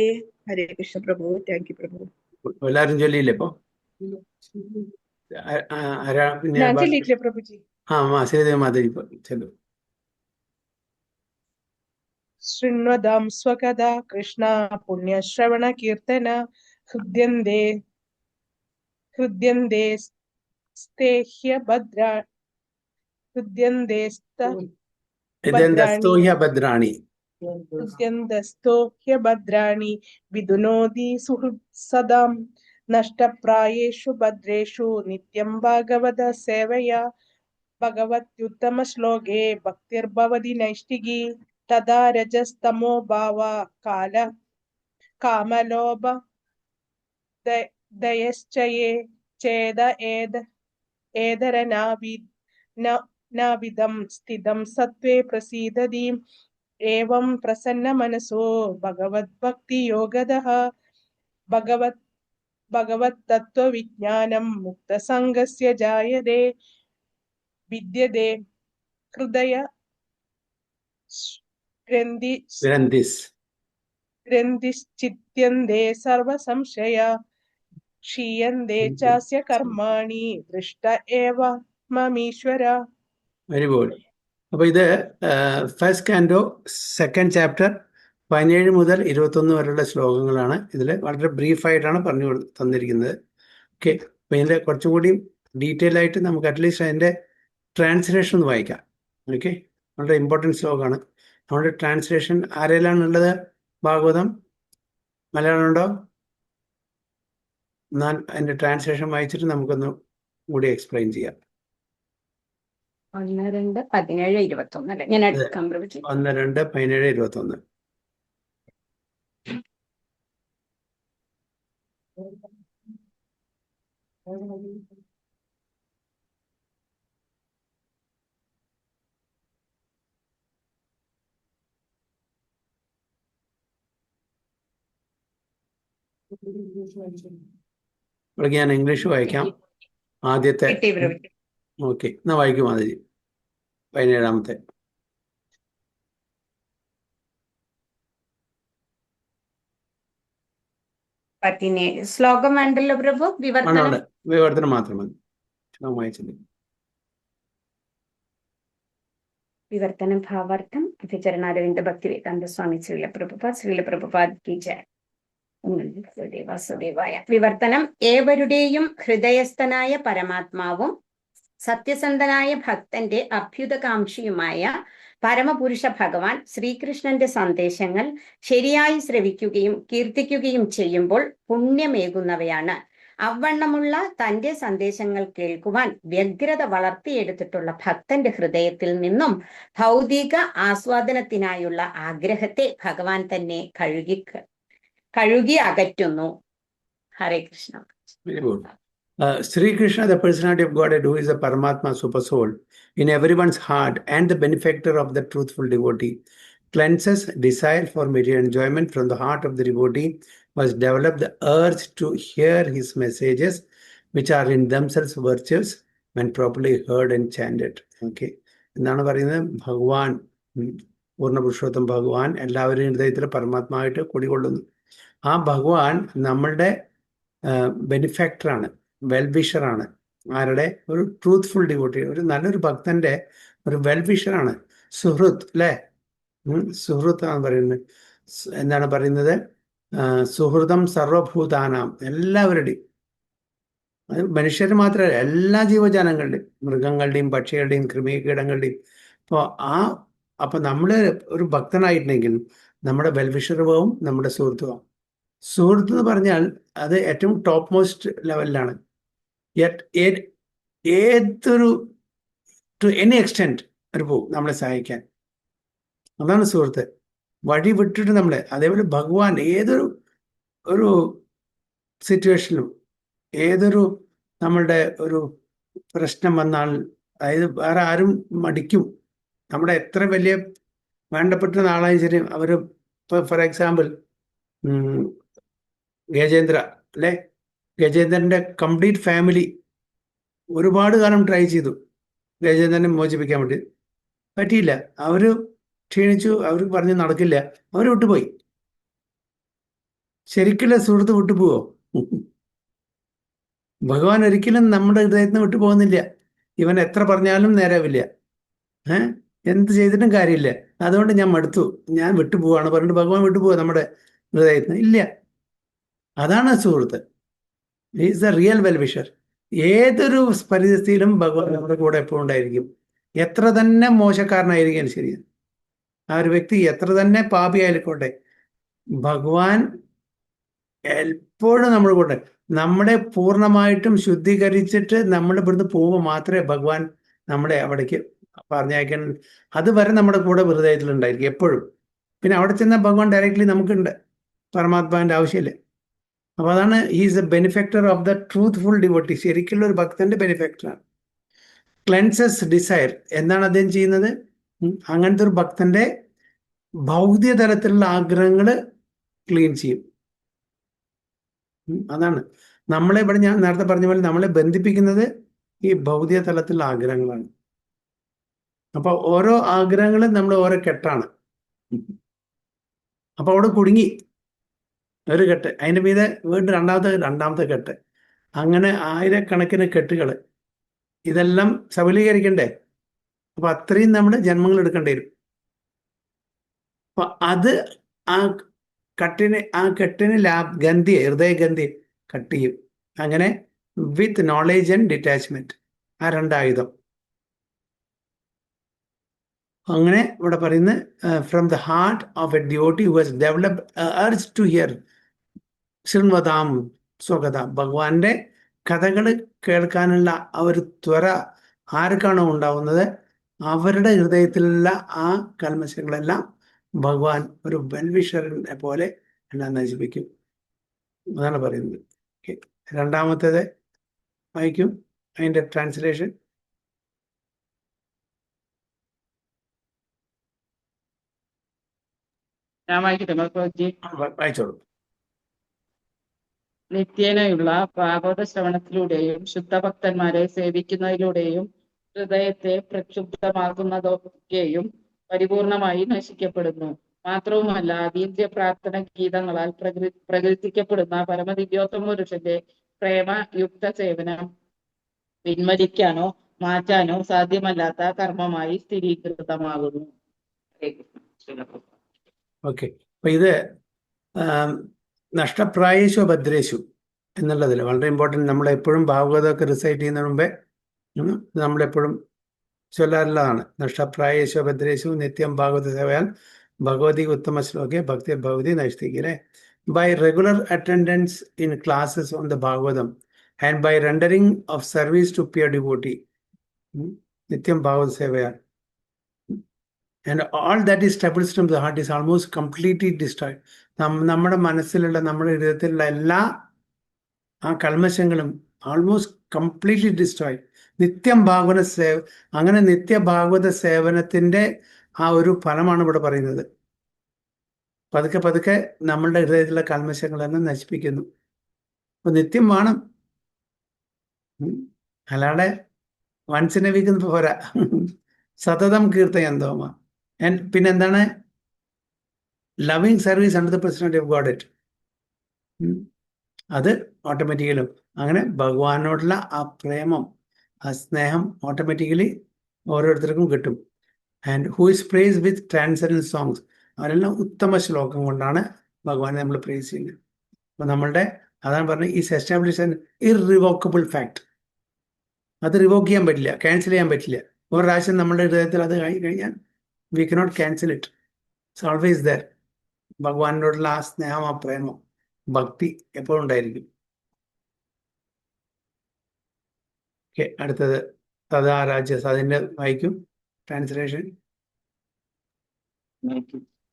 F: ഹരേ കൃഷ്ണ പ്രഭു. Thank you Prabhu.
A: എല്ലാരും ചൊല്ലിയില്ലേ ഇപ്പൊ? ആരാ പിന്നെ?
B: ഞാൻ ചൊല്ലിയിട്ടില്ലേ പ്രഭുജി?
A: ശ്രീദേവി മാതാജി ചെല്ലു.
B: ശൃണ്വതാം സ്വകഥാ കൃഷ്ണ പുണ്യശ്രവണ കീർത്തന ഹൃദ്യന്തേ സ്തേഹ്യ ഭദ്രാണി വിധുനോതി സുഹൃത്സദാം നഷ്ടപ്രായേഷു ഭദ്രേഷു നിത്യം ഭാഗവത സേവയാ भगवत्युत्तमश्लोके भक्तिर्भवति नैष्टिकी तदा रजस्तमो भाव काल कामलोभ दयश्चये चेद नाविदं स्थितं सत्त्वे प्रसीदति एवं प्रसन्नमनसो भगवद्भक्तियोगदः भगवत्तत्त्वविज्ञानं मुक्तसङ्गस्य जायते विद्यते हृदय ग्रन्थिश्चित्यन्ते सर्वसंशया क्षीयन्ते चास्य कर्माणि दृष्ट एव ममीश्वर.
A: Very good. അപ്പോൾ ഇത് ഫസ്റ്റ് കാൻഡോ സെക്കൻഡ് ചാപ്റ്റർ 17 മുതൽ 21 വരെയുള്ള ശ്ലോകങ്ങളാണ്. ഇതിൽ വളരെ ബ്രീഫായിട്ടാണ് പറഞ്ഞു തന്നിരിക്കുന്നത്. ഓക്കെ, അപ്പോൾ ഇതിൻ്റെ കുറച്ചും കൂടി ഡീറ്റെയിൽ ആയിട്ട് നമുക്ക് അറ്റ്ലീസ്റ്റ് അതിൻ്റെ ട്രാൻസ്ലേഷൻ ഒന്ന് വായിക്കാം. ഓക്കെ, വളരെ ഇമ്പോർട്ടൻറ്റ് ശ്ലോകമാണ്. നമ്മുടെ ട്രാൻസ്ലേഷൻ ആരെല്ലാം ഉള്ളത്? ഭാഗവതം മലയാളം ഉണ്ടോ? എന്നാൽ അതിൻ്റെ ട്രാൻസ്ലേഷൻ വായിച്ചിട്ട് നമുക്കൊന്ന് കൂടി എക്സ്പ്ലെയിൻ ചെയ്യാം.
C: 1, 2, 17, 21 അല്ലേ? ഞാൻ എടുക്കാം പ്രഭുജി.
A: 1, 2, 17, 21. ഞാൻ ഇംഗ്ലീഷ് വായിക്കാം. ആദ്യത്തെ
C: കിട്ടി പ്രഭുജി.
A: ഓക്കെ, എന്നാ വായിക്കും മാതിരി 17-ാമത്തെ.
C: ശ്ലോകം വേണ്ടല്ലോ പ്രഭു, വിവർത്തനം
A: വിവർത്തനം മാത്രം മതി. വായിച്ചില്ല.
C: വിവർത്തനം ഭാവാർത്ഥം അഭിചരണാരവിന്ദ ഭക്തിവേദാന്ത സ്വാമി ശ്രീല പ്രഭുപാദ് കി ജയ. വാസുദേവായ. വിവർത്തനം. ഏവരുടെയും ഹൃദയസ്ഥനായ പരമാത്മാവും സത്യസന്ധനായ ഭക്തന്റെ അഭ്യുതകാംക്ഷിയുമായ പരമപുരുഷ ഭഗവാൻ ശ്രീകൃഷ്ണന്റെ സന്ദേശങ്ങൾ ശരിയായി ശ്രവിക്കുകയും കീർത്തിക്കുകയും ചെയ്യുമ്പോൾ പുണ്യമേകുന്നവയാണ്. അവണ്ണമുള്ള തന്റെ സന്ദേശങ്ങൾ കേൾക്കുവാൻ വ്യഗ്രത വളർത്തിയെടുത്തിട്ടുള്ള ഭക്തന്റെ ഹൃദയത്തിൽ നിന്നും ഭൗതിക ആസ്വാദനത്തിനായുള്ള ആഗ്രഹത്തെ ഭഗവാൻ തന്നെ കഴുകി അകറ്റുന്നു. ഹരേ Krishna.
A: Very good. Sri Krishna, the personality of Godhead, who is the Paramatma super soul in everyone's heart and the benefactor of the truthful devotee, cleanses desire for material enjoyment from the heart of the devotee, must develop the urge to hear his messages, which are in themselves virtues when properly heard and chanted. Okay. എന്താണ് പറയുന്നത്? ഭഗവാൻ, പൂർണ്ണപുരുഷോത്തം ഭഗവാൻ എല്ലാവരുടെയും ഹൃദയത്തിൽ പരമാത്മാവായിട്ട് കുടികൊള്ളുന്നു. ആ ഭഗവാൻ നമ്മളുടെ ബെനിഫാക്ടറാണ്, വെൽവിഷറാണ്. ആരുടെ? ഒരു ട്രൂത്ത്ഫുൾ ഡിവോട്ടി, ഒരു നല്ലൊരു ഭക്തന്റെ ഒരു വെൽവിഷറാണ്. സുഹൃത്ത് അല്ലേ? സുഹൃത്ത് ആണ് പറയുന്നത്. എന്താണ് പറയുന്നത്? സുഹൃതം സർവഭൂതാനാം, എല്ലാവരുടെയും, അത് മനുഷ്യർ മാത്രമല്ല, എല്ലാ ജീവജാലങ്ങളുടെയും, മൃഗങ്ങളുടെയും പക്ഷികളുടെയും കൃമികീടങ്ങളുടെയും. അപ്പോൾ നമ്മൾ ഒരു ഭക്തനായിട്ടുണ്ടെങ്കിൽ നമ്മുടെ വെൽവിഷറും നമ്മുടെ സുഹൃത്തുമാവും. സുഹൃത്ത് എന്ന് പറഞ്ഞാൽ അത് ഏറ്റവും ടോപ്പ് മോസ്റ്റ് ലെവലിലാണ്. ഏതൊരു ടു എനി എക്സ്റ്റെൻറ്റ് ഒരു പോവും നമ്മളെ സഹായിക്കാൻ. അതാണ് സുഹൃത്ത്. വഴി വിട്ടിട്ട് നമ്മളെ, അതേപോലെ ഭഗവാൻ ഏതൊരു സിറ്റുവേഷനിലും, ഏതൊരു നമ്മളുടെ ഒരു പ്രശ്നം വന്നാൽ, അതായത് വേറെ ആരും മടിക്കും, നമ്മുടെ എത്ര വലിയ വേണ്ടപ്പെട്ട ആളായാലും ശരി, അവർ ഇപ്പോൾ ഫോർ എക്സാമ്പിൾ ഗജേന്ദ്ര അല്ലേ? ഗജേന്ദ്രൻ്റെ കംപ്ലീറ്റ് ഫാമിലി ഒരുപാട് കാലം ട്രൈ ചെയ്തു ഗജേന്ദ്രനെ മോചിപ്പിക്കാൻ വേണ്ടി, പറ്റിയില്ല. അവർ ക്ഷീണിച്ചു, അവർക്ക് പറഞ്ഞ് നടക്കില്ല, അവർ വിട്ടുപോയി. ശരിക്കുള്ള സുഹൃത്ത് വിട്ടുപോവോ? ഭഗവാൻ ഒരിക്കലും നമ്മുടെ ഹൃദയത്തിൽ നിന്ന് വിട്ടുപോകുന്നില്ല. ഇവൻ എത്ര പറഞ്ഞാലും നേരാവില്ല. എന്ത് ചെയ്തിട്ടും കാര്യമില്ല. അതുകൊണ്ട് ഞാൻ മടുത്തു, ഞാൻ വിട്ടുപോവാണ് പറഞ്ഞിട്ട് ഭഗവാൻ വിട്ടുപോവുക നമ്മുടെ ഹൃദയത്തിൽ നിന്ന്? ഇല്ല. അതാണ് സുഹൃത്ത്. Is the real well-wisher. ഏതൊരു പരിസ്ഥിതിയിലും ഭഗവാൻ നമ്മുടെ കൂടെ എപ്പോഴും ഉണ്ടായിരിക്കും. എത്ര തന്നെ മോശക്കാരനായിരിക്കും ശരി, ആ ഒരു വ്യക്തി എത്ര തന്നെ പാപിയായിക്കോട്ടെ, ഭഗവാൻ എപ്പോഴും നമ്മുടെ കൂടെ. നമ്മളെ പൂർണ്ണമായിട്ടും ശുദ്ധീകരിച്ചിട്ട് നമ്മൾ ഇവിടുന്ന് പോകുമ്പോൾ മാത്രമേ ഭഗവാൻ നമ്മളെ അവിടേക്ക് പറഞ്ഞയക്കാൻ, അതുവരെ നമ്മുടെ കൂടെ ഹൃദയത്തിലുണ്ടായിരിക്കും എപ്പോഴും. പിന്നെ അവിടെ ചെന്നാൽ ഭഗവാൻ ഡയറക്റ്റ്ലി നമുക്കുണ്ട്, പരമാത്മാവിൻ്റെ ആവശ്യമില്ല. അപ്പോൾ അതാണ് is A benefactor of the truthful devotee. ശരിക്കുള്ള ഒരു ഭക്തന്റെ ബെനിഫാക്ടറാണ്. ക്ലെൻസസ് ഡിസയർ, എന്താണ് അദ്ദേഹം ചെയ്യുന്നത്? അങ്ങനത്തെ ഒരു ഭക്തന്റെ ഭൗതിക തലത്തിലുള്ള ആഗ്രഹങ്ങൾ ക്ലീൻ ചെയ്യും. അതാണ് നമ്മളെ ഇവിടെ ഞാൻ നേരത്തെ പറഞ്ഞ പോലെ നമ്മളെ ബന്ധിപ്പിക്കുന്നത് ഈ ഭൗതിക തലത്തിലുള്ള ആഗ്രഹങ്ങളാണ്. അപ്പൊ ഓരോ ആഗ്രഹങ്ങളും നമ്മൾ ഓരോ കെട്ടാണ്. അപ്പൊ അവിടെ കുടുങ്ങി ഒരു കെട്ട്, അതിൻ്റെ മീതെ വീണ്ടും രണ്ടാമത്തെ കെട്ട്, അങ്ങനെ ആയിരക്കണക്കിന് കെട്ടുകൾ. ഇതെല്ലാം സബലീകരിക്കണ്ടേ? അപ്പൊ അത്രയും നമ്മൾ ജന്മങ്ങൾ എടുക്കേണ്ടി വരും. അപ്പൊ അത് ആ കെട്ടിന് ഗന്ധിയെ, ഹൃദയഗന്ധി കട്ട് ചെയ്യും. അങ്ങനെ വിത്ത് നോളേജ് ആൻഡ് ഡിറ്റാച്ച്മെന്റ്, ആ രണ്ടായുധം. അങ്ങനെ ഇവിടെ പറയുന്നത് from the heart of a devotee who has developed urge to hear ശൃണ്വതാം സ്വകഥ. ഭഗവാന്റെ കഥകൾ കേൾക്കാനുള്ള ആ ഒരു ത്വര ആർക്കാണോ ഉണ്ടാവുന്നത്, അവരുടെ ഹൃദയത്തിലുള്ള ആ കൽമശങ്ങളെല്ലാം ഭഗവാൻ ഒരു വെൽവിഷറിനെ പോലെ എല്ലാം നശിപ്പിക്കും. അതാണ് പറയുന്നത്. രണ്ടാമത്തേത് വായിക്കും, അതിന്റെ ട്രാൻസ്ലേഷൻ.
E: ഞാൻ വായിക്കട്ടെ പ്രഭുജി?
A: വായിച്ചോളൂ.
E: നിത്യേനയുള്ള ഭാഗവത ശ്രവണത്തിലൂടെയും ശുദ്ധഭക്തന്മാരെ സേവിക്കുന്നതിലൂടെയും ഹൃദയത്തെ പ്രക്ഷുബ്ധമാക്കുന്നതൊക്കെയും പരിപൂർണമായി നശിക്കപ്പെടുന്നു. മാത്രവുമല്ല, അതീന്ദ്രിയ പ്രാർത്ഥന ഗീതങ്ങളാൽ പ്രകീർത്തിക്കപ്പെടുന്ന പരമദിവ്യോത്തമ പുരുഷന്റെ പ്രേമയുക്ത സേവനം പിൻവലിക്കാനോ മാറ്റാനോ സാധ്യമല്ലാത്ത കർമ്മമായി സ്ഥിരീകൃതമാകുന്നു.
A: ഓക്കെ, അപ്പൊ ഇത് നഷ്ടപ്രായേശു ഭദ്രേശു എന്നുള്ളതിൽ വളരെ ഇമ്പോർട്ടൻറ്റ്. നമ്മളെപ്പോഴും ഭാഗവതമൊക്കെ റിസൈറ്റ് ചെയ്യുന്നതിന് മുമ്പേ നമ്മളെപ്പോഴും ചൊല്ലാറുള്ളതാണ്. നഷ്ടപ്രായേശു ഭദ്രേശു നിത്യം ഭാഗവത സേവയാൽ ഭഗവതി ഉത്തമ ശ്ലോകെ ഭക്തി ഭഗവതി നൈഷ്ഠികരെ. By regular attendance in classes on the Bhagavatam and by rendering of service to pure devotee നിത്യം ഭാഗവത സേവയാൽ and all that is troubles from the heart is almost completely destroyed. നമ്മുടെ മനസ്സിലുള്ള, നമ്മുടെ ഹൃദയത്തിലുള്ള എല്ലാ ആ കൽമശങ്ങളും ആൾമോസ്റ്റ് കംപ്ലീറ്റ്ലി ഡിസ്ട്രോയ്. നിത്യം ഭാഗവത അങ്ങനെ നിത്യഭാഗവത സേവനത്തിന്റെ ആ ഒരു ഫലമാണ് ഇവിടെ പറയുന്നത്. പതുക്കെ പതുക്കെ നമ്മളുടെ ഹൃദയത്തിലുള്ള കൽമശങ്ങളെല്ലാം നശിപ്പിക്കുന്നു. അപ്പൊ നിത്യം വേണം, അല്ലാതെ വൺസിനെ വീക്ക് പോരാ. സതതം കീർത്തയന്തോമ. പിന്നെന്താണ്? Loving service under the president of God it. അത് ഓട്ടോമാറ്റിക്കലും അങ്ങനെ ഭഗവാനോടുള്ള ആ പ്രേമം, ആ സ്നേഹം ഓട്ടോമാറ്റിക്കലി ഓരോരുത്തർക്കും കിട്ടും. And who is praise with transcendent songs, അവരെല്ലാം ഉത്തമ ശ്ലോകം കൊണ്ടാണ് ഭഗവാനെ നമ്മൾ പ്രേസ് ചെയ്യുന്നത്. അപ്പൊ നമ്മളുടെ അതാണ് പറഞ്ഞത്, is establish an irrevocable fact. അത് റിവോക്ക് ചെയ്യാൻ പറ്റില്ല, ക്യാൻസൽ ചെയ്യാൻ പറ്റില്ല. ഒരു പ്രാവശ്യം നമ്മുടെ ഹൃദയത്തിൽ അത് കഴിഞ്ഞാൽ we cannot cancel it. It's always there. ഭഗവാനോടുള്ള ആ സ്നേഹം, ആ പ്രേമം, ഭക്തി എപ്പോഴും ഉണ്ടായിരിക്കും. ഓക്കെ, അടുത്തത് തഥാ രാജ്യസ്, അതിന്റെ വായിക്കും ട്രാൻസ്ലേഷൻ.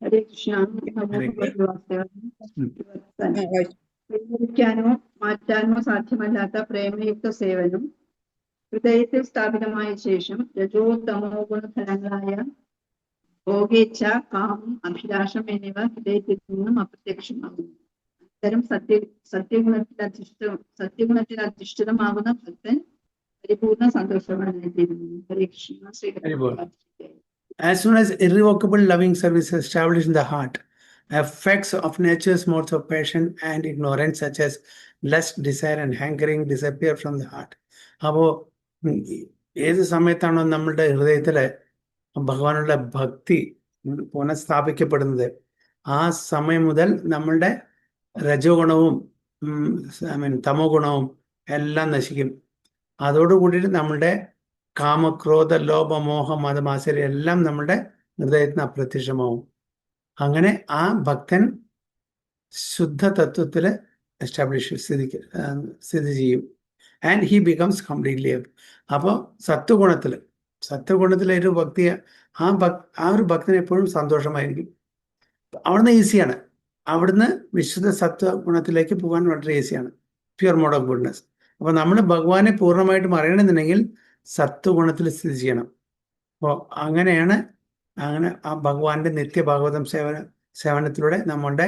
D: ഹരേ കൃഷ്ണ. പരിഹരിക്കാനോ മാറ്റാനോ സാധ്യമല്ലാത്ത പ്രേമയുക്ത സേവനം ഹൃദയത്തിൽ സ്ഥാപിതമായ ശേഷം രജോ തമോ ഗുണഫലങ്ങളായ ഭോഗേച്ഛ, കാമം, അഭിലാഷം എന്നിവ ഹൃദയത്തിൽ നിന്നും അപ്രത്യക്ഷമാകുന്നു. അത്തരം സത്യഗുണത്തിൽ അധിഷ്ഠിതമാകുന്ന ഭക്തൻ പരിപൂർണ സന്തോഷവാനായിത്തീരുന്നു. ഹരേ Krishna.
A: As soon as irrevocable loving service is established in the heart, effects of nature's modes of passion and ignorance such as lust, desire and hankering disappear from the heart. അപ്പോൾ ഏത് സമയത്താണോ നമ്മളുടെ ഹൃദയത്തിലെ ഭഗവാനുള്ള ഭക്തി പുനഃസ്ഥാപിക്കപ്പെടുന്നത്, ആ സമയം മുതൽ നമ്മളുടെ രജോ ഗുണവും തമോ ഗുണവും എല്ലാം നശിക്കും. അതോടുകൂടിയിട്ട് നമ്മളുടെ കാമക്രോധ ലോഭ മോഹ മതമാശ്ചര്യം എല്ലാം നമ്മളുടെ ഹൃദയത്തിന് അപ്രത്യക്ഷമാവും. അങ്ങനെ ആ ഭക്തൻ ശുദ്ധ തത്വത്തിൽ സ്ഥിതി ചെയ്യും. And he becomes completely. അപ്പോൾ സത്വഗുണത്തിൽ സത്വഗുണത്തിലെ ഒരു ഭക്തി, ആ ഒരു ഭക്തന് എപ്പോഴും സന്തോഷമായിരിക്കും. അവിടുന്ന് ഈസിയാണ്. അവിടുന്ന് വിശുദ്ധ സത്വഗുണത്തിലേക്ക് പോകാൻ വളരെ ഈസിയാണ്. Pure mode of goodness. അപ്പോൾ നമ്മൾ ഭഗവാനെ പൂർണ്ണമായിട്ടും അറിയണമെന്നുണ്ടെങ്കിൽ സത്വഗുണത്തിൽ സ്ഥിതി ചെയ്യണം. അപ്പോൾ അങ്ങനെ ആ ഭഗവാന്റെ നിത്യഭാഗവതം സേവനത്തിലൂടെ നമ്മളുടെ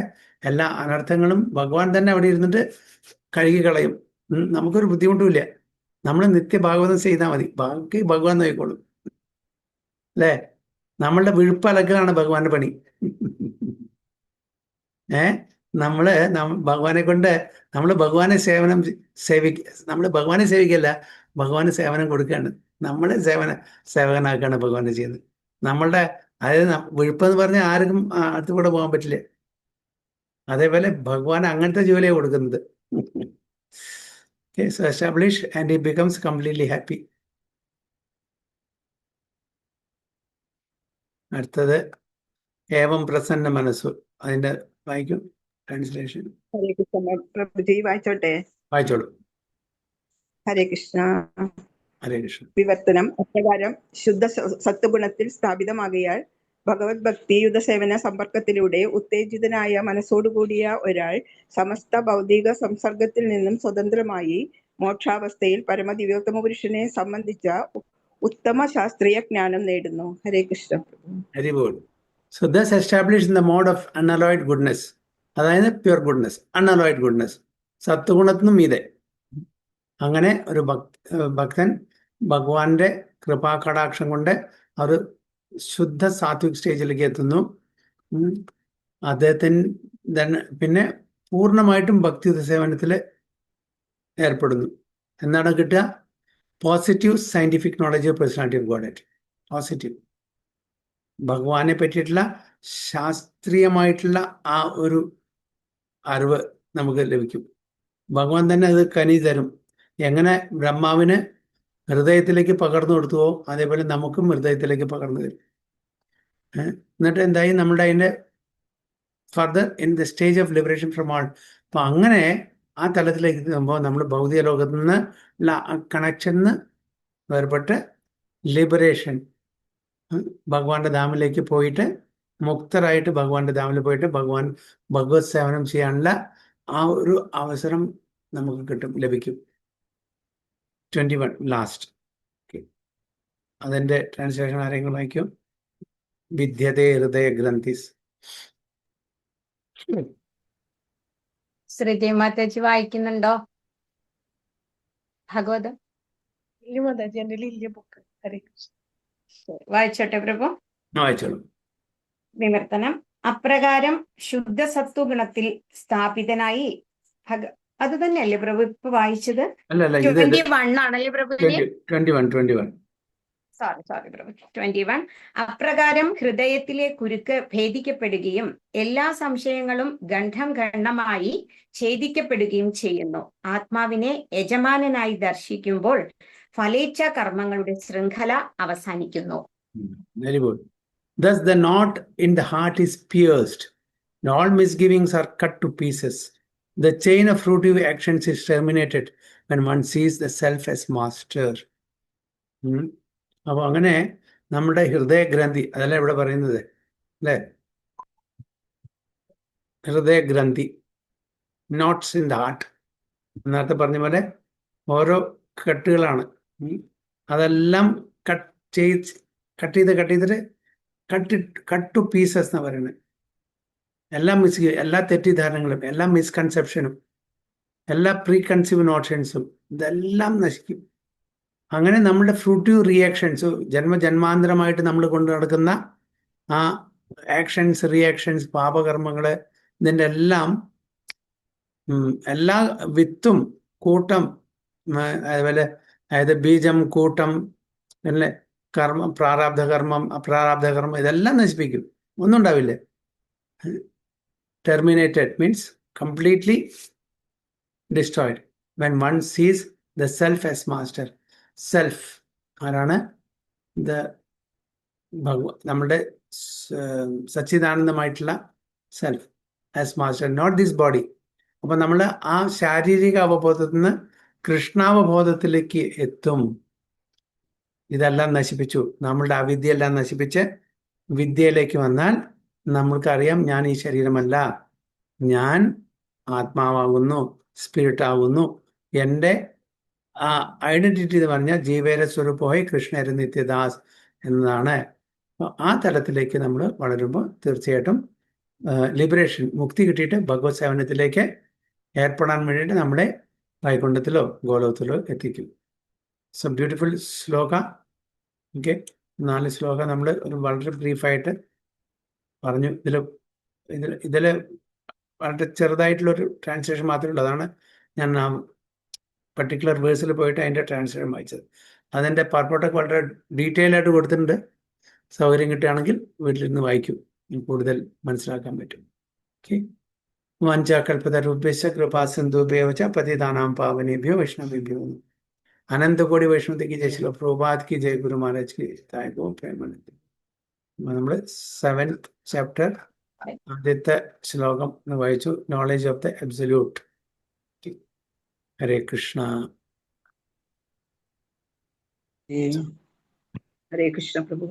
A: എല്ലാ അനർത്ഥങ്ങളും ഭഗവാൻ തന്നെ അവിടെ ഇരുന്നിട്ട് കഴുകി കളയും. നമുക്കൊരു ബുദ്ധിമുട്ടുമില്ല. നമ്മൾ നിത്യഭാഗവതം ചെയ്താൽ മതി, ബാക്കി ഭഗവാൻ നോക്കിക്കോളും. അല്ലേ? നമ്മളുടെ വിഴുപ്പലക്കലാണ് ഭഗവാന്റെ പണി. ഭഗവാനെ കൊണ്ട് നമ്മൾ ഭഗവാനെ നമ്മൾ ഭഗവാനെ സേവിക്കല്ല, ഭഗവാന് സേവനം കൊടുക്കുകയാണ്. നമ്മളെ സേവകനാക്കുകയാണ് ഭഗവാനെ ചെയ്യുന്നത്. നമ്മളുടെ അതായത് വിഴുപ്പെന്ന് പറഞ്ഞാൽ ആർക്കും അടുത്ത് കൂടെ പോകാൻ പറ്റില്ല. അതേപോലെ ഭഗവാൻ അങ്ങനത്തെ ജോലിയാണ് കൊടുക്കുന്നത്. So establish and he becomes completely happy. അടുത്തത് ഏവം പ്രസന്ന മനസ്സു. അതിന്റെ വായിക്കും ട്രാൻസ്ലേഷൻ.
F: ഹരേ കൃഷ്ണ പ്രഭുജി, വായിച്ചോട്ടെ?
A: വായിച്ചോളൂ.
F: ഹരേ കൃഷ്ണ.
A: ഹരേ കൃഷ്ണ.
F: വിവർത്തനം. അപ്രകാരം ശുദ്ധ സത്വഗുണത്തിൽ സ്ഥാപിതമാകിയാൽ ഭഗവത് ഭക്തി യുദ്ധസേവന സമ്പർക്കത്തിലൂടെ ഉത്തേജിതനായ മനസ്സോടുകൂടിയ ഒരാൾ സമസ്ത ഭൗതിക സംസർഗത്തിൽ നിന്നും സ്വതന്ത്രമായി മോക്ഷാവസ്ഥയിൽ പരമദിവ്യോത്തമ പുരുഷനെ സംബന്ധിച്ച ഉത്തമ ശാസ്ത്രീയ ജ്ഞാനം നേടുന്നു. Hare Krishna.
A: Very good. So thus establish in the mode of unalloyed goodness, അതായത് പ്യുവർ ഗുഡ്നസ്, അൺഅലോയ്ഡ് ഗുഡ്നസ്, സത്വഗുണത്തിനും മീതെ. അങ്ങനെ ഒരു ഭക്തൻ ഭഗവാന്റെ കൃപാകടാക്ഷം കൊണ്ട് അവർ ശുദ്ധ സാത്വിക് സ്റ്റേജിലേക്ക് എത്തുന്നു. അദ്ദേഹത്തിന് പിന്നെ പൂർണ്ണമായിട്ടും ഭക്തിയുത സേവനത്തിൽ ഏർപ്പെടുന്നു. എന്താണ് കിട്ടുക? Positive scientific knowledge of personality of God. Positive ഭഗവാനെ പറ്റിയിട്ടുള്ള ശാസ്ത്രീയമായിട്ടുള്ള ആ ഒരു അറിവ് നമുക്ക് ലഭിക്കും. ഭഗവാൻ തന്നെ അത് കനി തരും. എങ്ങനെ ബ്രഹ്മാവിന് ഹൃദയത്തിലേക്ക് പകർന്നു കൊടുത്തുവോ അതേപോലെ നമുക്കും ഹൃദയത്തിലേക്ക് പകർന്നു തരും. എന്നിട്ട് എന്തായി? നമ്മുടെ അതിൻ്റെ further in the stage of liberation from ആൾ. അപ്പം അങ്ങനെ ആ തലത്തിലേക്ക് എത്തുമ്പോൾ നമ്മൾ ഭൗതിക ലോകത്തു നിന്ന് ഉള്ള ആ കണക്ഷന് വേർപെട്ട് ലിബറേഷൻ, ഭഗവാന്റെ ധാമിലേക്ക് പോയിട്ട് മുക്തരായിട്ട് ഭഗവാന്റെ ധാമിൽ പോയിട്ട് ഭഗവത് സേവനം ചെയ്യാനുള്ള ആ ഒരു അവസരം നമുക്ക് ലഭിക്കും. 21 ലാസ്റ്റ്. അതിന്റെ ട്രാൻസ്ലേഷൻ ആരെങ്കിലും വായിക്കും? വിദ്യതേ ഹൃദയ ഗ്രന്ഥിസ്.
C: ശ്രീജയ മാതാജി വായിക്കുന്നുണ്ടോ ഭഗവതം?
B: ഇല്ല മാതാജി, എൻ്റെ ഇല്ല ബുക്ക്. ഹരേ കൃഷ്ണ.
C: വായിച്ചോട്ടെ പ്രഭു?
A: വായിച്ചോളൂ.
C: വിവർത്തനം. അപ്രകാരം ശുദ്ധ സത്വഗുണത്തിൽ സ്ഥാപിതനായി അത് തന്നെയല്ലേ പ്രഭു ഇപ്പൊ വായിച്ചത്? 21 ആണല്ലേ പ്രഭു?
A: 21.
C: സോറി പ്രഭു. 21. അപ്രകാരം ഹൃദയത്തിലെ കുരുക്ക് ഭേദിക്കപ്പെടുകയും എല്ലാ സംശയങ്ങളും ഖണ്ഡമായി ഛേദിക്കപ്പെടുകയും ചെയ്യുന്നു. ആത്മാവിനെ യജമാനനായി ദർശിക്കുമ്പോൾ ഫലേച്ഛ കർമ്മങ്ങളുടെ ശൃംഖല അവസാനിക്കുന്നു.
A: Very good. Thus the knot in the heart is pierced, and all misgivings are cut to pieces. The chain of fruitive actions is terminated when one sees the self as master. അപ്പോൾ അങ്ങനെ നമ്മുടെ ഹൃദയഗ്രന്ഥി, അതല്ല ഇവിടെ പറയുന്നത് അല്ലേ? ഹൃദയഗ്രന്ഥി, notes in the heart. നേരത്തെ പറഞ്ഞ പോലെ ഓരോ കട്ടുകളാണ്. അതെല്ലാം കട്ട് ചെയ്തിട്ട് കട്ട് ടു പീസസ് എന്നാണ് പറയുന്നത്. എല്ലാ തെറ്റിദ്ധാരണകളും, എല്ലാ മിസ്കൺസെപ്ഷനും, എല്ലാ പ്രീ കൺസീവ് നോഷൻസും ഇതെല്ലാം നശിക്കും. അങ്ങനെ നമ്മുടെ ഫ്രൂട്ടീവ് റിയാക്ഷൻസ്, ജന്മജന്മാന്തരമായിട്ട് നമ്മൾ കൊണ്ടു നടക്കുന്ന ആ ആക്ഷൻസ്, റിയാക്ഷൻസ്, പാപകർമ്മങ്ങൾ, ഇതിൻ്റെ എല്ലാം എല്ലാ വിത്തും കൂട്ടം, അതുപോലെ അതായത് ബീജം, കൂട്ടം, പിന്നെ കർമ്മം, പ്രാരാബ്ധകർമ്മം, അപ്രാരാബ്ധകർമ്മം, ഇതെല്ലാം നശിപ്പിക്കും. ഒന്നും ഉണ്ടാവില്ല. Terminated means completely destroyed when one sees the self as master. Self ആരാണ്? നമ്മുടെ സച്ചിദാനന്ദമായിട്ടുള്ള self as master, not this body. അപ്പം നമ്മൾ ആ ശാരീരിക അവബോധത്തിൽ നിന്ന് കൃഷ്ണാവബോധത്തിലേക്ക് എത്തും. ഇതെല്ലാം നശിപ്പിച്ചു. നമ്മളുടെ അവിദ്യയെല്ലാം നശിപ്പിച്ച് വിദ്യയിലേക്ക് വന്നാൽ നമ്മൾക്കറിയാം ഞാൻ ഈ ശരീരമല്ല, ഞാൻ ആത്മാവാകുന്നു, സ്പിരിറ്റ് ആകുന്നു. എൻ്റെ ആ ഐഡന്റിറ്റി എന്ന് പറഞ്ഞാൽ ജീവേര സ്വരൂപമായി കൃഷ്ണര നിത്യദാസ് എന്നതാണ്. അപ്പോൾ ആ തലത്തിലേക്ക് നമ്മൾ വളരുമ്പോൾ തീർച്ചയായിട്ടും ലിബറേഷൻ, മുക്തി കിട്ടിയിട്ട് ഭഗവത് സേവനത്തിലേക്ക് ഏർപ്പെടാൻ വേണ്ടിയിട്ട് നമ്മളെ വൈകുണ്ഠത്തിലോ ഗോലോകത്തിലോ എത്തിക്കും. So beautiful shloka. ഓക്കെ, 4 ശ്ലോക നമ്മൾ ഒരു വളരെ ബ്രീഫായിട്ട് പറഞ്ഞു. ഇതിൽ വളരെ ചെറുതായിട്ടുള്ളൊരു ട്രാൻസ്ലേഷൻ മാത്രമേ ഉള്ളൂ. അതാണ് ഞാൻ ആ പർട്ടിക്കുലർ വേഴ്സിൽ പോയിട്ട് അതിൻ്റെ ട്രാൻസ്ലേഷൻ വായിച്ചത്. അതിൻ്റെ പർപ്പോട്ടൊക്കെ വളരെ ഡീറ്റെയിൽ ആയിട്ട് കൊടുത്തിട്ടുണ്ട്. സൗകര്യം കിട്ടുകയാണെങ്കിൽ വീട്ടിലിരുന്ന് വായിക്കും, കൂടുതൽ മനസ്സിലാക്കാൻ പറ്റും. ഓക്കെ. വാഞ്ചാകൽപതരുഭ്യശ്ച കൃപാസിന്ധുഭ്യോ ച പതിതാനാം പാവനേഭ്യോ വൈഷ്ണവേഭ്യോ അനന്തകോടി വൈഷ്ണവത്തെ ജയ ശ്രീ പ്രഭുപാദ് കി ജയ, ഗുരു മഹാരാജ് കി ജയ. പ്രേമാനന്ദ. നമ്മൾ 7th ചാപ്റ്റർ ആദ്യത്തെ ശ്ലോകം വായിച്ചു. Knowledge of the absolute. Hare Krishna.
F: Hare Krishna Prabhu.